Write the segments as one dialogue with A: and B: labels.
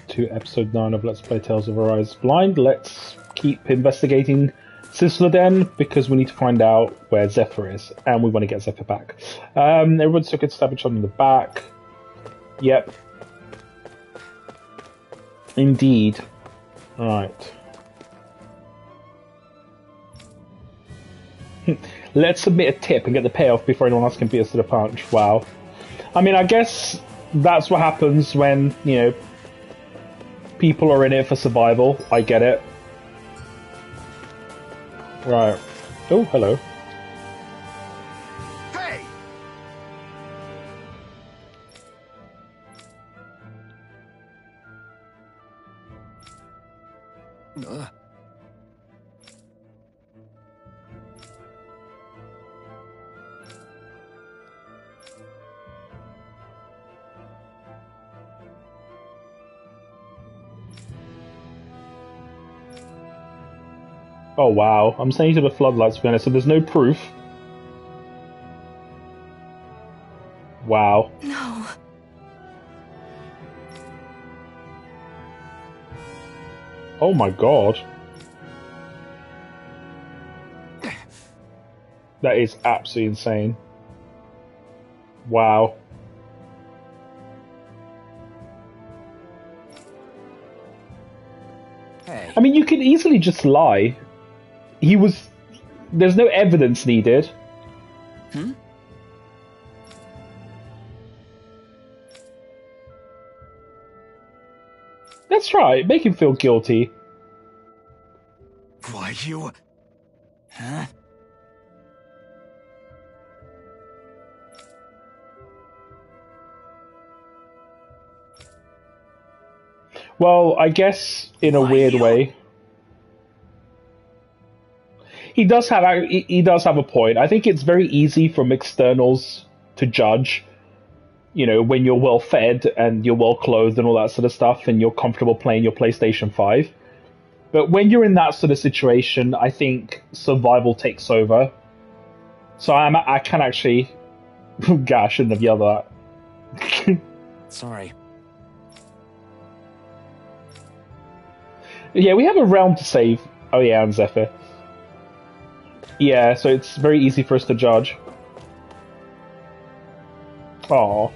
A: to episode 9 of Let's Play Tales of Arise Blind. Let's keep investigating Sizzler Den, because we need to find out where Zephyr is, and we want to get Zephyr back. Everyone took a stab each other in the back. Yep. Indeed. Right. Let's submit a tip and get the payoff before anyone else can beat us to the punch. Wow. I mean, I guess that's what happens when, you know, people are in it for survival. I get it. Right. Oh, hello.
B: Hey!
A: Oh wow, I'm sending you to the floodlights, to be honest, so there's no proof. Wow.
C: No.
A: Oh my god. That is absolutely insane. Wow.
B: Hey.
A: I mean, you could easily just lie. There's no evidence needed.
B: Hmm?
A: That's right, make him feel guilty.
B: Why, you... Huh?
A: Well, I guess in a
B: Why
A: weird
B: you?
A: way. He does have a point. I think it's very easy from externals to judge, you know, when you're well fed and you're well clothed and all that sort of stuff and you're comfortable playing your PlayStation 5. But when you're in that sort of situation, I think survival takes over. So I can actually... Gosh, I shouldn't have yelled that.
B: Sorry.
A: Yeah, we have a realm to save. Oh yeah, and Zephyr. Yeah, so it's very easy for us to judge. Aww.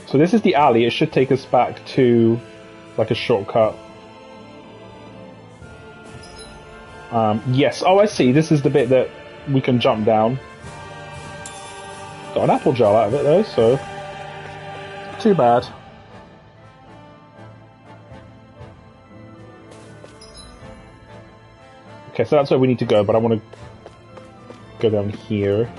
A: So this is the alley. It should take us back to, like, a shortcut. Yes. Oh, I see. This is the bit that we can jump down. Got an apple jar out of it, though, so... Too bad. Okay, so that's where we need to go, but I want to go down here.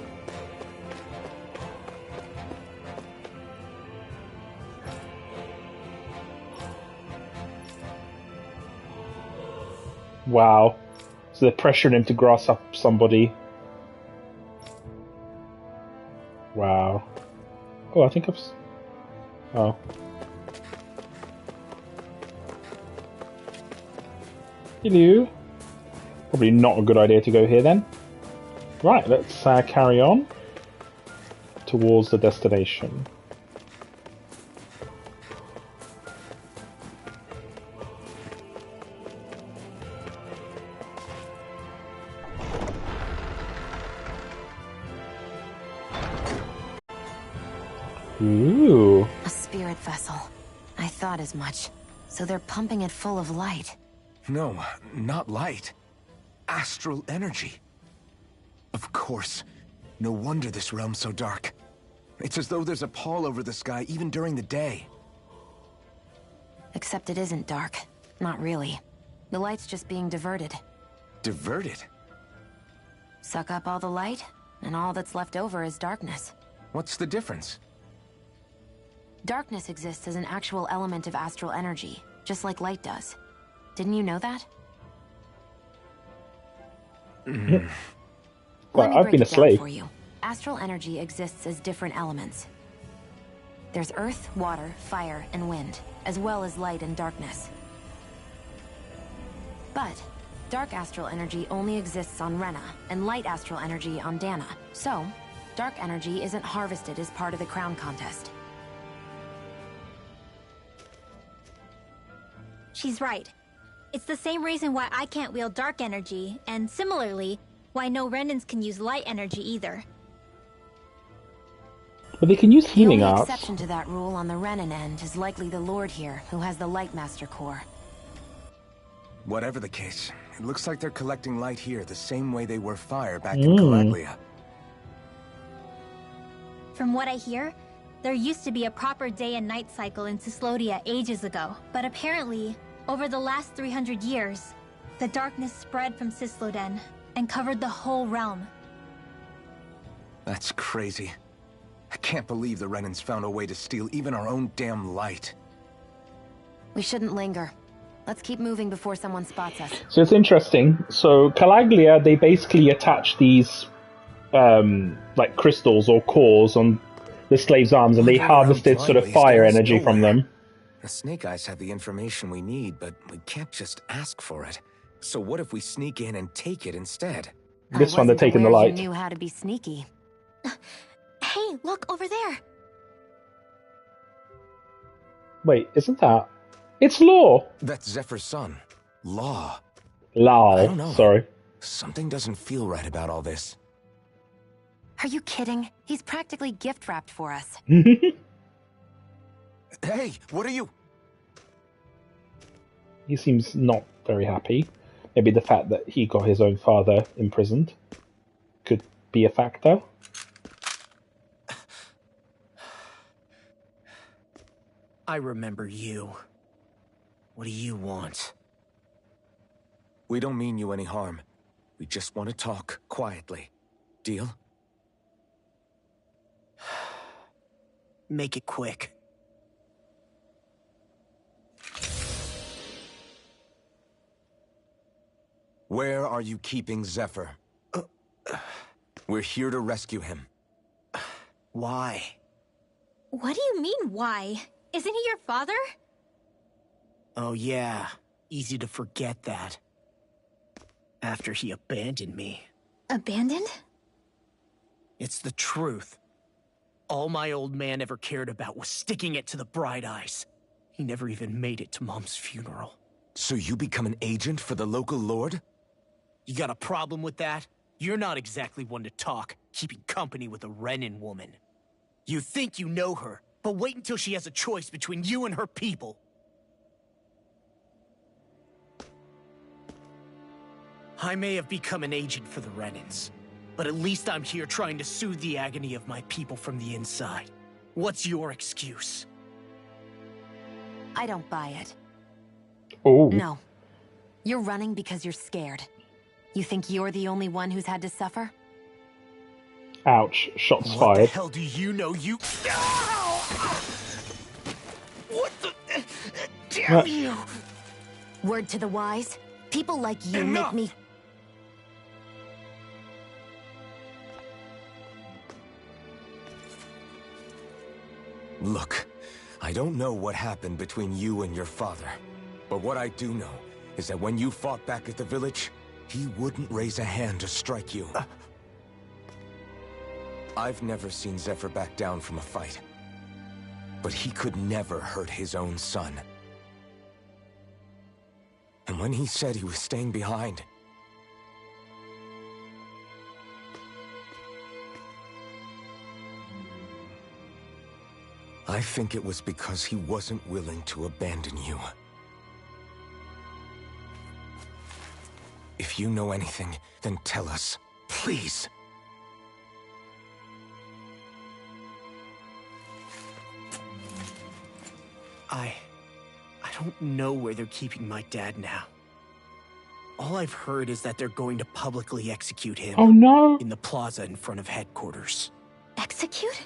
A: Wow. So they're pressuring him to grass up somebody. Wow. Oh, I think I've... Oh. Hello. Probably not a good idea to go here then. Right, let's carry on towards the destination. Ooh.
C: A spirit vessel. I thought as much. So they're pumping it full of light.
B: No, not light. Astral energy. Of course. No wonder this realm's so dark. It's as though there's a pall over the sky even during the day.
C: Except it isn't dark. Not really. The light's just being diverted.
B: Diverted?
C: Suck up all the light, and all that's left over is darkness.
B: What's the difference?
C: Darkness exists as an actual element of astral energy, just like light does. Didn't you know that?
A: Well,
C: Let me
A: I've
C: break
A: been a
C: it down
A: slave.
C: for you. Astral energy exists as different elements. There's earth, water, fire, and wind, as well as light and darkness. But dark astral energy only exists on Rena, and light astral energy on Dana. So, dark energy isn't harvested as part of the crown contest.
D: She's right. It's the same reason why I can't wield dark energy, and similarly, why no Renans can use light energy either.
A: But they can use
C: The
A: healing
C: only
A: arts.
C: exception to that rule on the Renan end is likely the Lord here, who has the Lightmaster core.
B: Whatever the case, it looks like they're collecting light here the same way they were fire back in
A: Mm.
B: Calaglia.
D: From what I hear, there used to be a proper day and night cycle in Cyslodia ages ago, but apparently, over the last 300 years, the darkness spread from Cysloden and covered the whole realm.
B: That's crazy. I can't believe the Renans found a way to steal even our own damn light.
C: We shouldn't linger. Let's keep moving before someone spots us.
A: So it's interesting. So Calaglia, they basically attach these like crystals or cores on the slaves' arms, and they
B: Wandering around
A: harvested sort of
B: blindly is
A: fire
B: getting us
A: energy from
B: nowhere.
A: them.
B: The Snake Eyes have the information we need, but we can't just ask for it. So what if we sneak in and take it instead?
A: This one, they're taking the
C: I wasn't aware
A: light.
C: you knew how to be sneaky.
D: Hey, look over there!
A: Wait, isn't that? It's Law.
B: That's Zephyr's son, Law.
A: Lal.
B: I don't know.
A: Sorry.
B: Something doesn't feel right about all this.
C: Are you kidding? He's practically gift-wrapped for us.
B: Hey, what are you?
A: He seems not very happy. Maybe the fact that he got his own father imprisoned could be a factor.
E: I remember you. What do you want?
B: We don't mean you any harm. We just want to talk quietly. Deal?
E: Make it quick.
B: Where are you keeping Zephyr? We're here to rescue him.
E: Why?
D: What do you mean, why? Isn't he your father?
E: Oh yeah, easy to forget that. After he abandoned me.
D: Abandoned?
E: It's the truth. All my old man ever cared about was sticking it to the Bright Eyes. He never even made it to Mom's funeral.
B: So you become an agent for the local lord?
E: You got a problem with that? You're not exactly one to talk, keeping company with a Renan woman. You think you know her, but wait until she has a choice between you and her people. I may have become an agent for the Renans, but at least I'm here trying to soothe the agony of my people from the inside. What's your excuse?
C: I don't buy it.
A: Oh.
C: No. You're running because you're scared. You think you're the only one who's had to suffer?
A: Ouch. Shots
E: What the
A: fired.
E: hell do you know, you... Ow! What the... Damn you!
C: Word to the wise, people like you
B: Enough!
C: make me...
B: Look, I don't know what happened between you and your father. But what I do know is that when you fought back at the village, he wouldn't raise a hand to strike you. I've never seen Zephyr back down from a fight. But he could never hurt his own son. And when he said he was staying behind, I think it was because he wasn't willing to abandon you. If you know anything, then tell us, please.
E: I don't know where they're keeping my dad now. All I've heard is that they're going to publicly execute him.
A: Oh no.
E: In the plaza in front of headquarters.
D: Execute?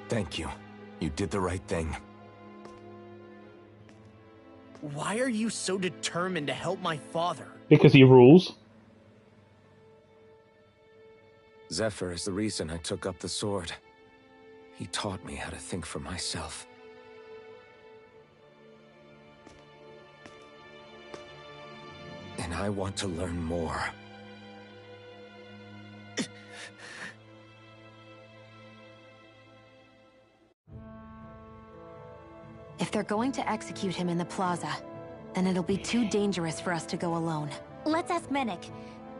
B: Thank you. You did the right thing.
E: Why are you so determined to help my father?
A: Because he rules.
B: Zephyr is the reason I took up the sword. He taught me how to think for myself. And I want to learn more.
C: If they're going to execute him in the plaza, then it'll be too dangerous for us to go alone.
D: Let's ask Menek.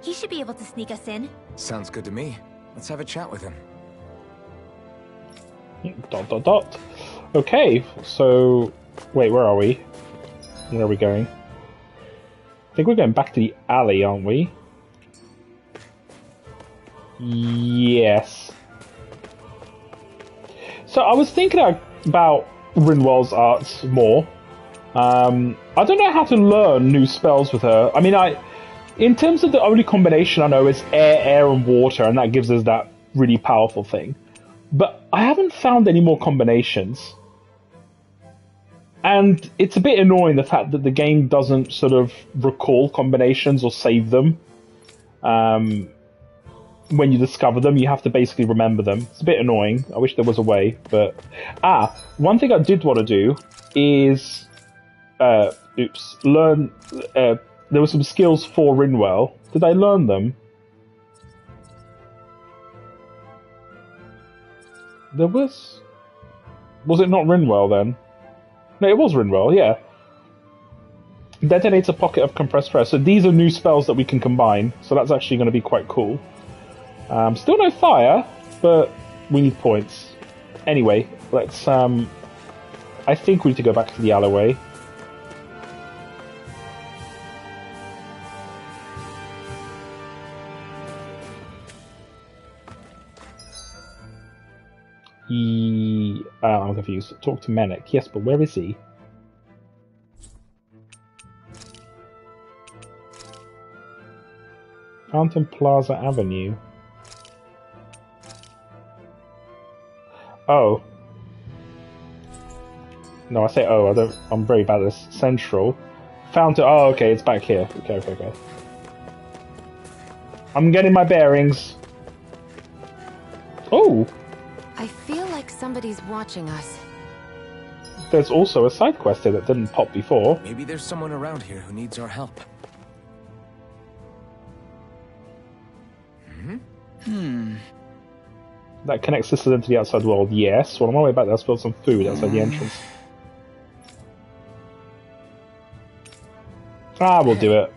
D: He should be able to sneak us in.
B: Sounds good to me. Let's have a chat with him. ...
A: Okay, so... Wait, where are we? Where are we going? I think we're going back to the alley, aren't we? Yes. So I was thinking about Rinwell's arts more. I don't know how to learn new spells with her. I mean, in terms of the only combination I know is air, and water, and that gives us that really powerful thing. But I haven't found any more combinations. And it's a bit annoying, the fact that the game doesn't sort of recall combinations or save them. When you discover them, you have to basically remember them. It's a bit annoying. I wish there was a way, but... one thing I did want to do is... learn... there were some skills for Rinwell. Did I learn them? There was... Was it not Rinwell, then? No, it was Rinwell, yeah. Detonates a pocket of compressed press. So these are new spells that we can combine. So that's actually going to be quite cool. Still no fire, but we need points. Anyway, let's... I think we need to go back to the alleyway. I'm confused. Talk to Menek. Yes, but where is he? Fountain Plaza Avenue. Oh. No, I say oh. I don't. I'm very bad at this. Central. Fountain. Oh, okay. It's back here. Okay. I'm getting my bearings. Oh.
C: I feel like somebody's watching us.
A: There's also a side quest here that didn't pop before.
B: Maybe there's someone around here who needs our help.
A: That connects the cylinder to the outside world. Yes. Well, on my way back, I'll spill some food outside the entrance. We'll do it.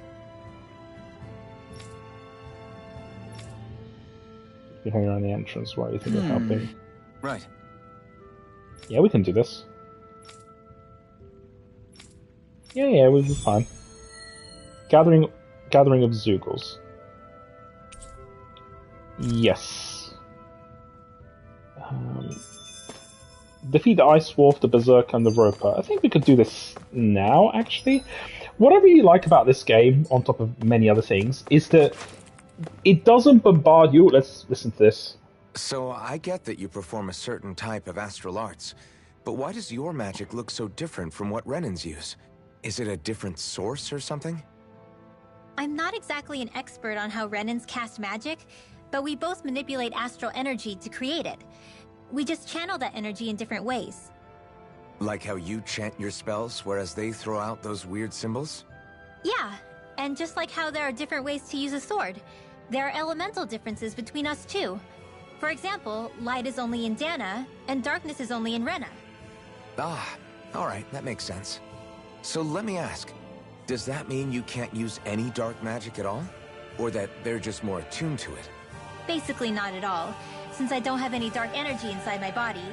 A: You hang around the entrance while you think of helping.
B: Right.
A: Yeah, we can do this. Yeah, we'll be fine. Gathering of Zeugles. Yes. Defeat the Ice Wolf, the Berserker, and the Roper. I think we could do this now, actually. What I really like about this game, on top of many other things, is that it doesn't bombard you. Let's listen to this.
B: So I get that you perform a certain type of astral arts, but why does your magic look so different from what Renan's use? Is it a different source or something?
D: I'm not exactly an expert on how Renans cast magic, but we both manipulate astral energy to create it. We just channel that energy in different ways.
B: Like how you chant your spells, whereas they throw out those weird symbols?
D: Yeah, and just like how there are different ways to use a sword, there are elemental differences between us too. For example, light is only in Dana, and darkness is only in Rena.
B: Ah, alright, that makes sense. So let me ask, does that mean you can't use any dark magic at all? Or that they're just more attuned to it?
D: Basically not at all, since I don't have any dark energy inside my body.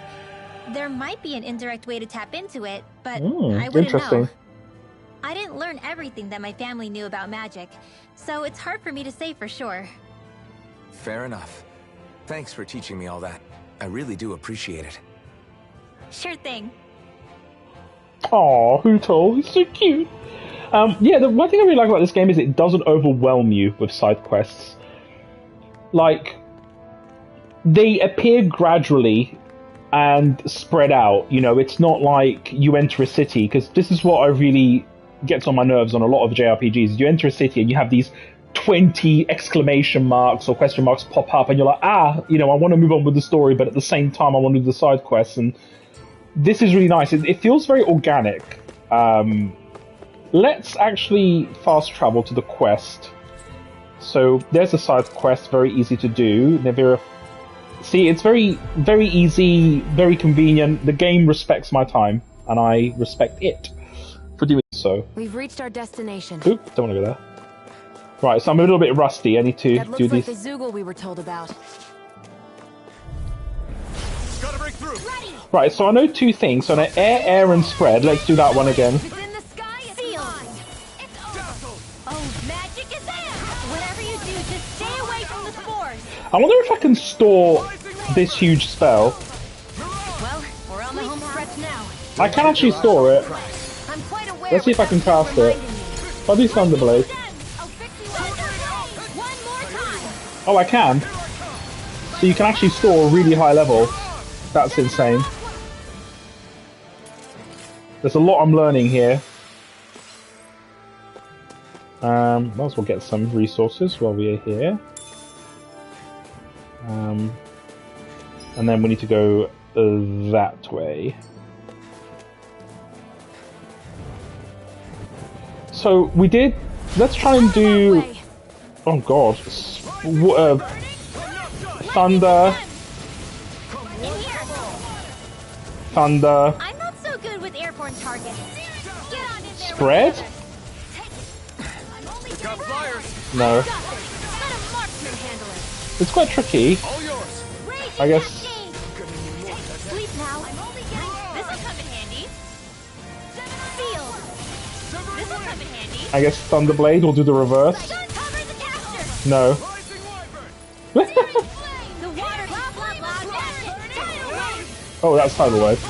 D: There might be an indirect way to tap into it, but I wouldn't know. I didn't learn everything that my family knew about magic, so it's hard for me to say for sure.
B: Fair enough. Thanks for teaching me all that. I really do appreciate it.
D: Sure thing.
A: Aw, Hootle, he's so cute. Yeah, the one thing I really like about this game is it doesn't overwhelm you with side quests. Like, they appear gradually and spread out. You know, it's not like you enter a city, because this is what I really gets on my nerves on a lot of JRPGs. You enter a city and you have these 20 exclamation marks or question marks pop up, and you're like, I want to move on with the story, but at the same time I want to do the side quests. And this is really nice. It feels very organic. Let's actually fast travel to the quest. So there's a side quest, very easy to do. See, it's very, very easy, very convenient. The game respects my time. and I respect it for doing so.
C: We've reached our destination.
A: Oop, don't want to go there. Right, so I'm a little bit rusty. I need to
C: That looks
A: do
C: like
A: these.
C: the Zoogle we were told about.
B: Gotta break through.
A: Right, so I know two things. So I know air, and spread. Let's do that one again.
C: It's in the sky, it's mine. It's over. Oh, magic is there.
D: Whatever you do, just stay away from the spores.
A: I wonder if I can store this huge spell.
C: Well, we're on the home stretch now.
A: I can actually store it.
C: I'm quite aware.
A: Let's see if I can cast it.
C: reminding me.
A: If I do Thunderblade.
C: I'll fix you up.
D: One more time.
A: Oh, I can. So you can actually store a really high level. That's insane. There's a lot I'm learning here. Might as well get some resources while we're here. And then we need to go that way. So we did. Let's try and do. Oh God! Thunder. Thunder.
D: I'm not so good with airborne targets. Get on in there.
A: Spread?
D: I'm only
B: Got flyers.
A: No.
D: Let a marksman handle it.
A: It's quite tricky.
B: All yours.
D: Raging
A: I guess.
D: cascade. Sleep now. I'm only getting. This'll come in handy. Field. This'll come in handy.
A: I guess Thunderblade will do the reverse.
D: Cover the caster.
A: No.
B: Rising wyvern.
D: The water blah blah blah. Tidal wave.
A: Oh, that's Tidal Wave.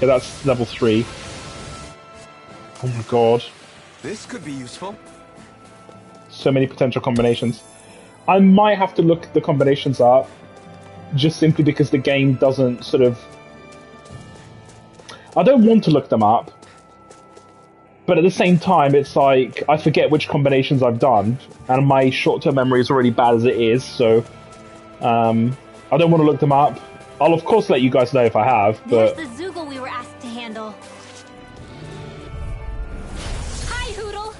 A: Yeah, that's level 3. Oh my God.
B: This could be useful.
A: So many potential combinations. I might have to look the combinations up, just simply because the game doesn't sort of... I don't want to look them up, but at the same time, it's like, I forget which combinations I've done, and my short-term memory is already bad as it is, so... I don't want to look them up. I'll of course let you guys know if I have,
D: There's
A: but...
D: the Zoogle we were asked to handle. Hi, Hootle.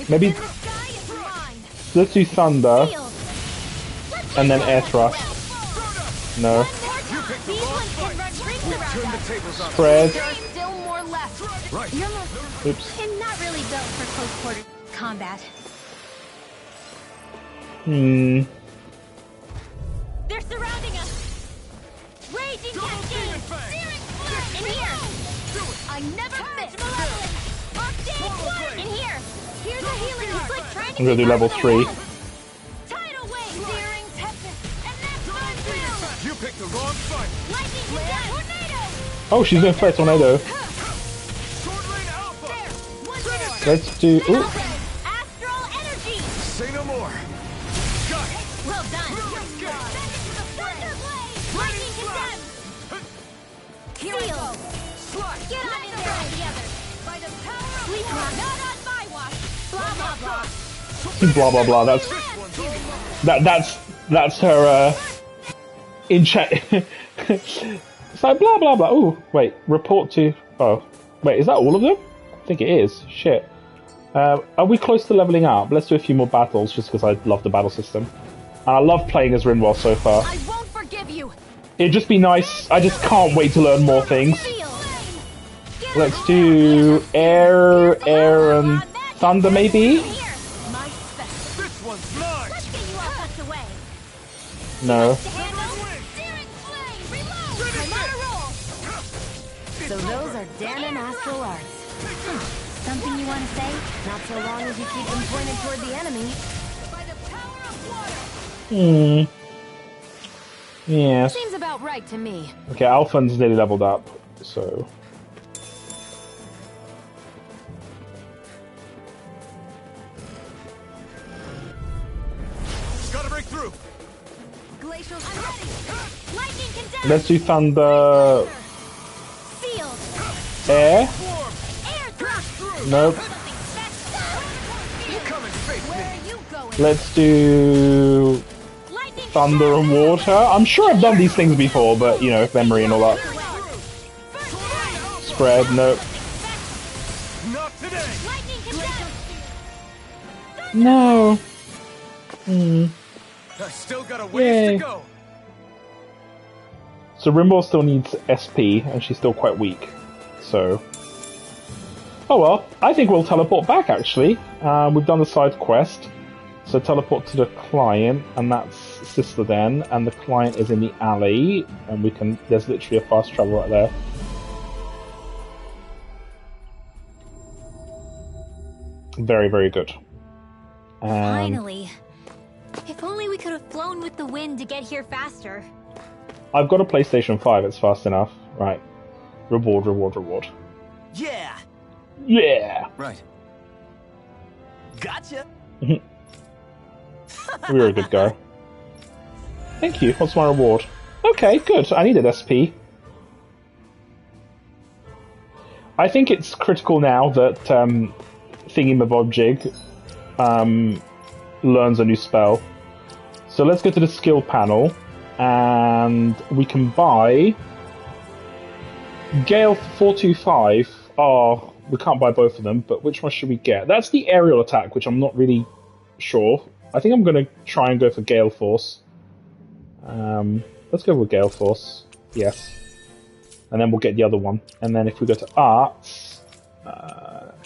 A: Maybe
D: In the sky is mine.
A: let's do Thunder,
D: Field.
A: and then Air Thrust. No.
D: These ones can run rings around
B: Turn the
D: us.
B: tables on.
A: Spread.
C: There are still more left.
B: Right.
D: You're more
A: Oops.
D: and not really built for close quarter combat. They're surrounding us. Raging cascade. In here. I never miss. In here. Here's a healing. It's like trying to
A: I'm gonna do
D: get
A: level
D: out of
A: 3.
D: the wall. Tidal wave. Searing tempest. And that's fun too.
B: You picked the wrong fight.
D: Lightning condemned. Tornado.
A: Oh, she's doing Flare Tornado.
B: Sword Lane Alpha.
D: There. One more.
A: Let's do... Ooh.
D: Astral energy.
B: Say no more. Got it.
D: Well done. Lightning condemned. Here we go. Get on in there with the others. By the power of sleep not on my watch. Blah blah blah.
A: Blah blah blah. That's her in chat. It's like blah blah blah. Oh wait, report to. Oh wait, is that all of them? I think it is. Shit. Are we close to leveling up? Let's do a few more battles, just because I love the battle system, and I love playing as Rinwell so far.
C: I won't forgive you.
A: It'd just be nice. I just can't wait to learn more things.
D: Field.
A: Let's do air, and thunder maybe.
D: Here. My special.
B: This one's mine.
D: Let's get you all tucked away.
A: No.
D: Searing flame. Reload. I'm on a roll.
C: So those are Danon Astral Arts.
D: Something you want to say?
C: Not so long as you keep them pointed toward the enemy.
D: By the power of water.
A: Yes.
C: Seems about right to me.
A: Okay, Alphan's nearly leveled up, so...
B: Gotta break through.
C: Glacial
D: I'm ready. Lightning condemned.
A: Let's do thunder...
D: Field.
A: Air?
D: Air thrust.
A: Nope.
B: You come and face
D: Where
B: me.
D: are you going?
A: Let's do...
D: Lightning
A: thunder and water. I'm sure I've done these things before, but, you know, memory and all that. Spread, nope.
B: Not today.
D: Lightning condemned.
A: No.
B: I still got a ways
A: Yay.
B: to go.
A: So Rimble still needs SP, and she's still quite weak. So... Oh well, I think we'll teleport back, actually. We've done the side quest. So teleport to the client, and that's Sisladen, and the client is in the alley, and we can... There's literally a fast travel right there. Very, very good.
D: Finally. If only we could have flown with the wind to get here faster.
A: I've got a PlayStation 5, it's fast enough. Right. Reward, reward, reward.
E: Yeah.
A: Yeah!
B: Right.
E: Gotcha.
A: You're a good guy. Thank you. What's my reward? Okay, good. I needed SP. I think it's critical now that Thingamabobjig learns a new spell. So let's go to the skill panel, and we can buy Gale for 425. Oh, we can't buy both of them, but which one should we get? That's the aerial attack, which I'm not really sure. I think I'm going to try and go for Gale Force. Let's go with Gale Force. Yes. And then we'll get the other one. And then if we go to Arts,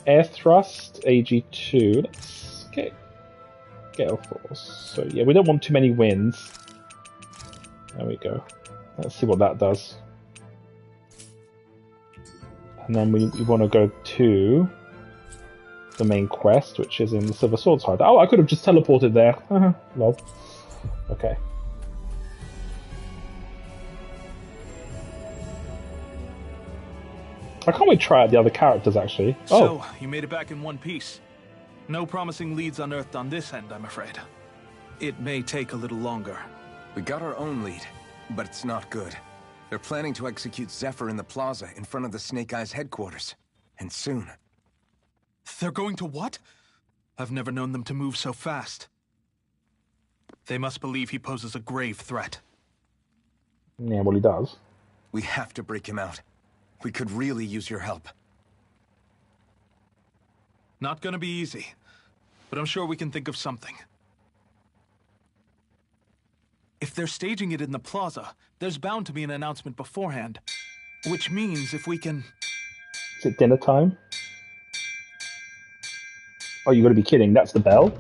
A: Air Thrust, AG2. Let's get Gale Force. So yeah, we don't want too many winds. There we go. Let's see what that does. And then we want to go to the main quest, which is in the Silver Sword side. Oh, I could have just teleported there. Lol. Okay. I can't wait to try out the other characters, actually.
F: So, you made it back in one piece. No promising leads unearthed on this end, I'm afraid. It may take a little longer.
B: We got our own lead, but it's not good. They're planning to execute Zephyr in the plaza in front of the Snake Eyes headquarters. And soon.
F: They're going to what? I've never known them to move so fast. They must believe he poses a grave threat.
A: Yeah, well, he does.
B: We have to break him out. We could really use your help.
F: Not gonna be easy, but I'm sure we can think of something. If they're staging it in the plaza, there's bound to be an announcement beforehand. Which means if we can...
A: Is it dinner time? Oh, you gotta be kidding. That's the bell?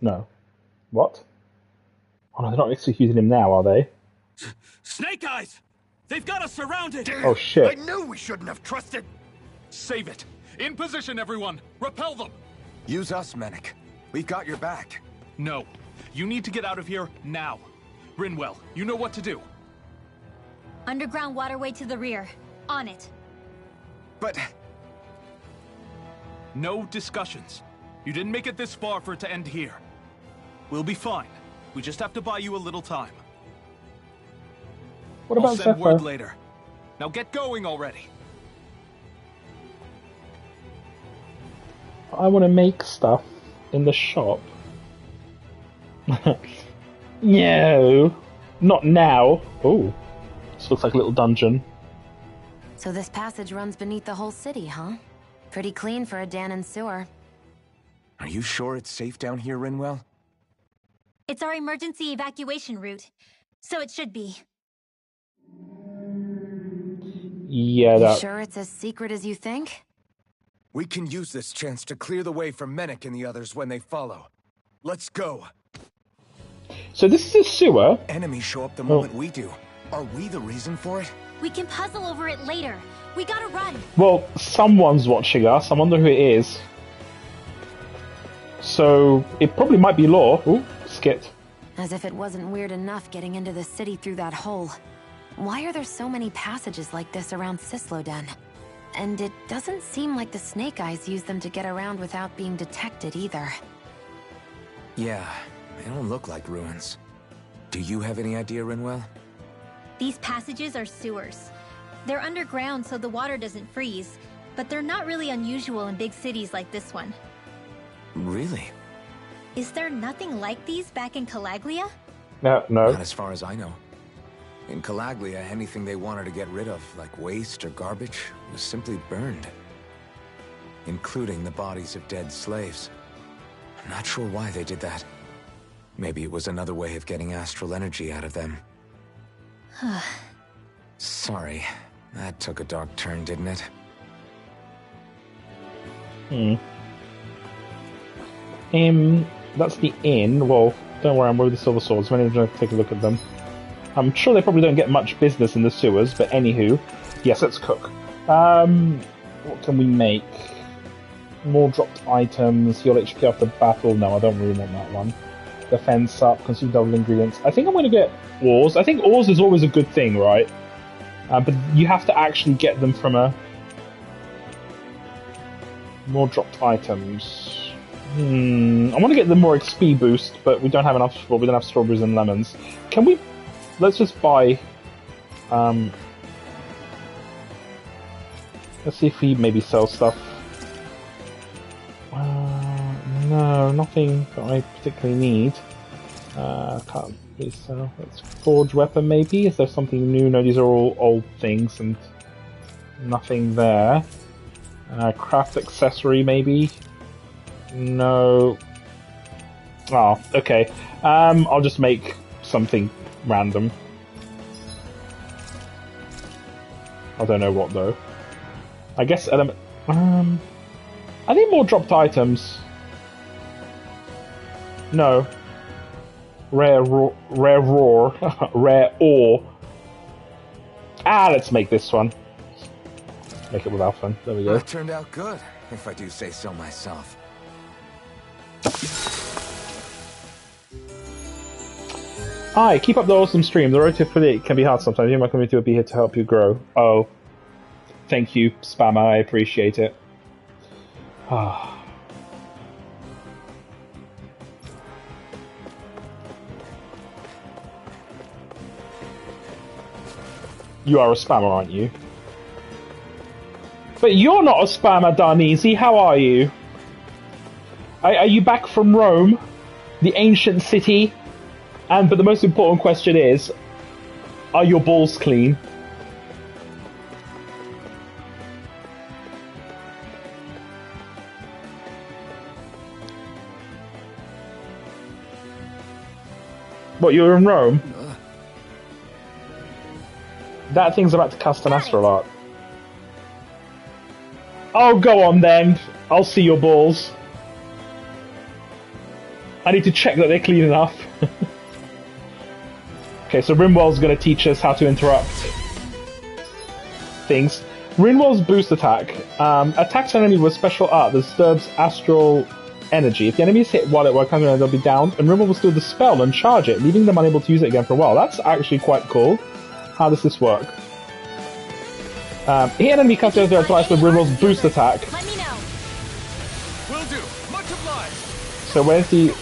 A: No. What? Oh no, they're not executing him now, are they?
F: Snake Eyes! They've got us surrounded!
A: Oh shit.
B: I knew we shouldn't have trusted!
F: Save it! In position, everyone! Repel them!
B: Use us, Mennick. We've got your back.
F: No. You need to get out of here now. Rinwell, you know what to do.
D: Underground waterway to the rear. On it.
B: But...
F: No discussions. You didn't make it this far for it to end here. We'll be fine. We just have to buy you a little time.
A: What about
F: I'll send
A: Zephyr?
F: word later. Now get going already.
A: I want to make stuff in the shop. No, not now. Oh, this looks like a little dungeon.
C: So this passage runs beneath the whole city, huh? Pretty clean for a Danon sewer.
B: Are you sure it's safe down here, Rinwell?
D: It's our emergency evacuation route, so it should be.
A: Yeah,
C: You
A: that.
C: sure it's as secret as you think?
B: We can use this chance to clear the way for Mennick and the others when they follow. Let's go.
A: So this is a sewer.
B: Enemies show up the moment we do. Are we the reason for it?
D: We can puzzle over it later. We gotta run.
A: Well, someone's watching us. I wonder who it is. So it probably might be Law. Ooh, skit.
C: As if it wasn't weird enough getting into the city through that hole. Why are there so many passages like this around Sisladen? And it doesn't seem like the Snake Eyes use them to get around without being detected either.
B: Yeah, they don't look like ruins. Do you have any idea, Rinwell?
D: These passages are sewers. They're underground so the water doesn't freeze, but they're not really unusual in big cities like this one.
B: Really?
D: Is there nothing like these back in Calaglia?
A: No.
B: Not as far as I know. In Calaglia, anything they wanted to get rid of, like waste or garbage, was simply burned. Including the bodies of dead slaves. I'm not sure why they did that. Maybe it was another way of getting astral energy out of them. Sorry, That took a dark turn, didn't it?
A: That's the inn. Well, don't worry, I'm with the silver swords. I'm going to take a look at them. I'm sure they probably don't get much business in the sewers, but anywho. Yes, let's cook. What can we make? More dropped items, heal HP after battle. No, I don't really want that one. Defense up, consume double ingredients. I think I'm going to get ores. I think ores is always a good thing, right? But you have to actually get them from a... More dropped items. I want to get the more XP boost, but we don't have enough. Well, we don't have strawberries and lemons. Can we? Let's just buy. Let's see if we maybe sell stuff. No, nothing that I particularly need. Can't really sell. Let's forge weapon maybe. Is there something new? No, these are all old things and nothing there. Craft accessory maybe. No. Oh, okay. I'll just make something random. I don't know what though. I guess element. I need more dropped items. No. Rare roar. Rare ore. Let's make this one. Make it with Alpha. There we go.
B: It turned out good, if I do say so myself.
A: Hi, keep up the awesome stream. The road to affiliate can be hard sometimes. You and my community will be here to help you grow. Oh, thank you, Spammer. I appreciate it. You are a spammer, aren't you? But you're not a spammer, Darneezy. How are you? Are you back from Rome, the ancient city? But the most important question is, are your balls clean? What, you're in Rome? That thing's about to cast an astral art. Oh, go on then. I'll see your balls. I need to check that they're clean enough. Okay, so Rinwell's going to teach us how to interrupt things. Rinwell's boost attack attacks an enemy with special art that disturbs astral energy. If the enemy is hit while it works, they'll be down, and Rinwell will steal the spell and charge it, leaving them unable to use it again for a while. That's actually quite cool. How does this work? Hit an enemy casting twice with Rinwell's boost attack.
D: Let me know.
B: Will do. Much obliged.
A: So where's the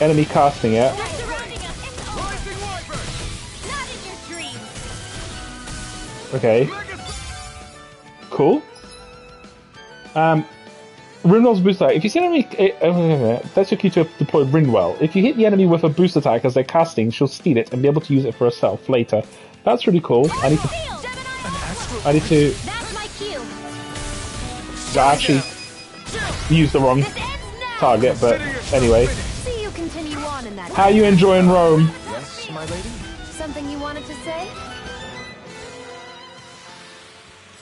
A: enemy casting it?
D: They're surrounding us. It's over.
B: Rising Wyvern.
D: Not in your dreams.
A: Okay. Cool. Rinwell's boost attack. If you see an enemy, that's your key to deploy Rinwell. If you hit the enemy with a boost attack as they're casting, she'll steal it and be able to use it for herself later. That's really cool. I need to.
D: That's my cue.
A: I actually used the wrong target, but anyway.
C: See you continue on in that.
A: How you enjoying Rome?
B: Yes, my lady?
C: Something you wanted to say?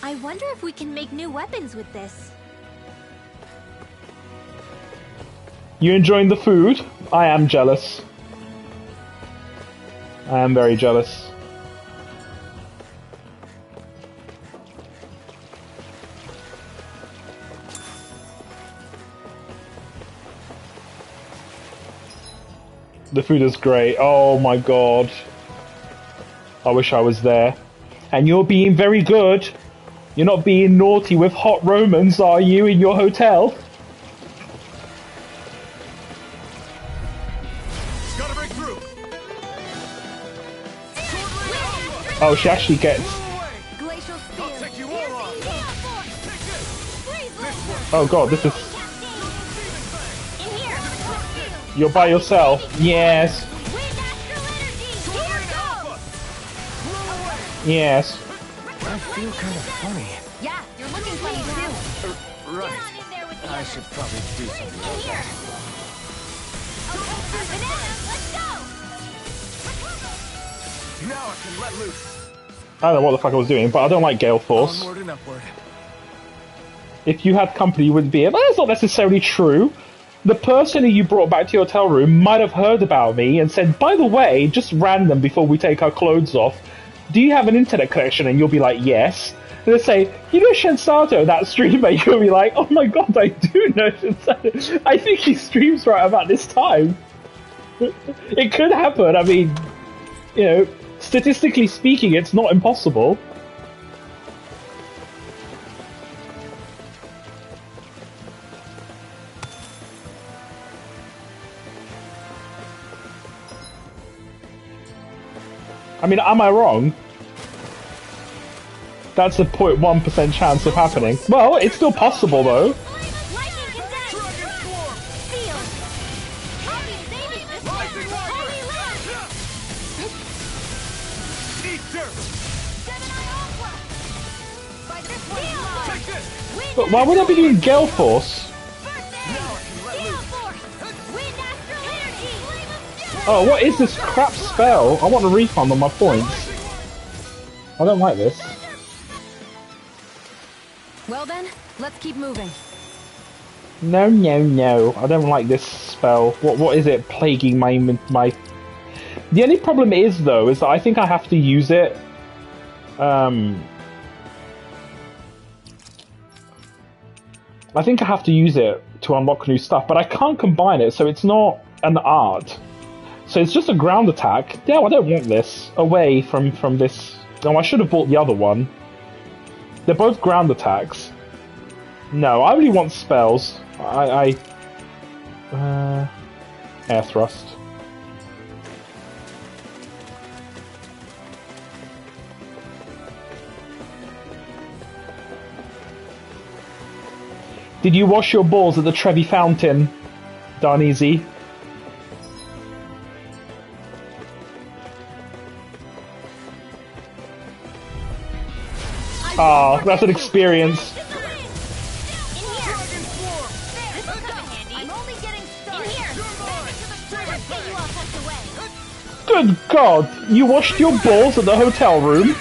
D: I wonder if we can make new weapons with this.
A: You enjoying the food? I am jealous. I am very jealous. The food is great. Oh my god. I wish I was there. And you're being very good. You're not being naughty with hot Romans, are you, in your hotel?
B: Gotta break through.
A: Oh, she actually gets...
C: Glacial spear.
B: I'll take you all on.
A: Oh god, this is...
D: In here.
A: You're by yourself. Yes.
D: Wind astral energy. Here goes.
A: Yes.
B: I feel kind of funny.
C: Yeah, you're looking funny too.
B: Right.
D: Get on in there with the
B: I should probably do something.
D: In here. Okay, Banana, let's go.
B: Now I can let loose.
A: I don't know what the fuck I was doing, but I don't like Gale Force.
B: Onward and upward.
A: If you had company, you wouldn't be. That's not necessarily true. The person who you brought back to your hotel room might have heard about me and said, by the way, just random before we take our clothes off, do you have an internet connection? And you'll be like, yes. And they'll say, you know Shensato, that streamer? You'll be like, oh my god, I do know Shensato. I think he streams right about this time. It could happen. I mean, you know, statistically speaking, it's not impossible. I mean, am I wrong? That's a 0.1% chance of happening. Well, it's still possible, though. But why would I be doing Gale Force? Oh, what is this crap spell? I want a refund on my points. I don't like this.
C: Well then, let's keep moving.
A: No, no, no. I don't like this spell. What is it? Plaguing my... The only problem is, though, is that I think I have to use it... I think I have to use it to unlock new stuff, but I can't combine it, so it's not an art. So it's just a ground attack. Yeah, I don't want this. Away from this. No, I should have bought the other one. They're both ground attacks. No, I really want spells. Air thrust. Did you wash your balls at the Trevi Fountain, Darneezy? Ah, that's an experience. Good God! You washed your balls at the hotel room?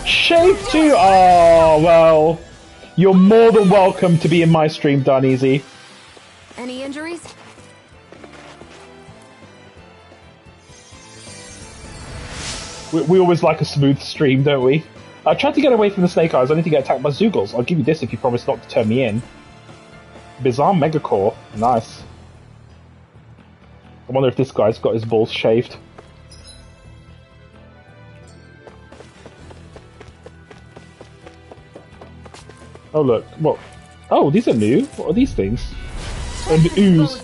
A: Shave too? Oh, well. You're more than welcome to be in my stream, Darneezy.
C: Any injuries?
A: We always like a smooth stream, don't we? I tried to get away from the Snake Eyes, only to get attacked by Zoogles. I'll give you this if you promise not to turn me in. Bizarre Megacore. Nice. I wonder if this guy's got his balls shaved. Oh look, what? Oh, these are new. What are these things? An ooze.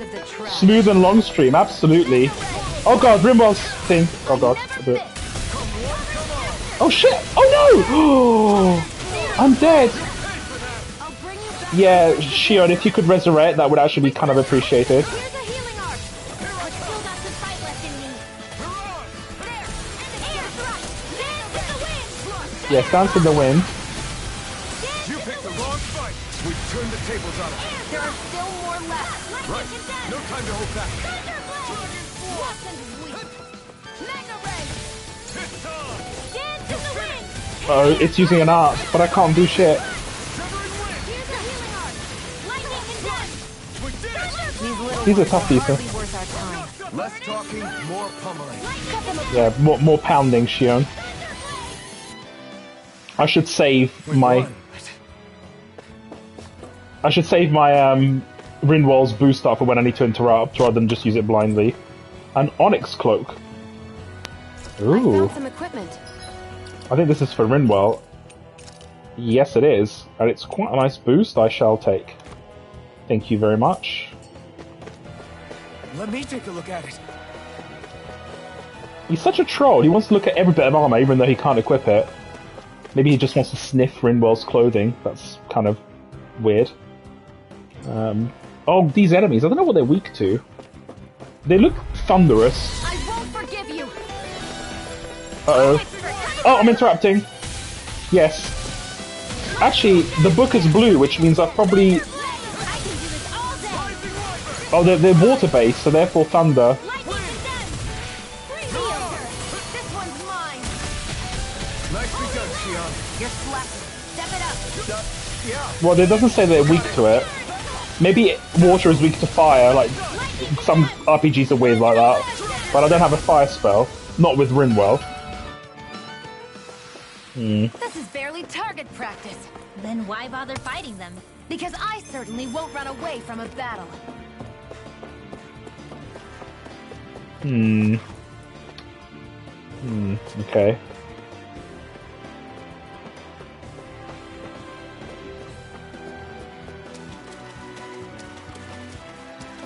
A: Smooth and long stream, absolutely. Oh god, Rimwell's thing. Oh god, a bit. Oh shit! Oh no! I'm dead! Yeah, Shion, if you could resurrect, that would actually be kind of appreciated. Yes, Dance in the Wind.
B: You picked the wrong fight. We've turned the tables on it.
C: There are still more left.
B: Right. No time to hold back.
A: Oh, it's using an art, but I can't do shit. These are tough, Lisa.
B: Less talking, more pummeling.
A: Yeah, more pounding, Shion. I should save my... I should save my Rinwell's boost up for when I need to interrupt, rather than just use it blindly. An Onyx Cloak. Ooh.
C: I found some equipment.
A: I think this is for Rinwell. Yes, it is. And it's quite a nice boost I shall take. Thank you very much.
B: Let me take a look at it.
A: He's such a troll. He wants to look at every bit of armor, even though he can't equip it. Maybe he just wants to sniff Rinwell's clothing. That's kind of weird. Oh, these enemies. I don't know what they're weak to. They look thunderous.
C: I won't forgive you.
A: Uh-oh. Oh, I'm interrupting. Yes. Actually, the book is blue, which means I've probably... Oh, they're water-based, so therefore thunder.
B: Nicely done, Xion.
C: You're slapping. Step it up.
B: Yeah.
A: Well, it doesn't say they're weak to it. Maybe water is weak to fire, like some RPGs are weird like that. But I don't have a fire spell. Not with Rinwell.
C: This is barely target practice.
D: Then why bother fighting them?
C: Because I certainly won't run away from a battle.
A: Okay.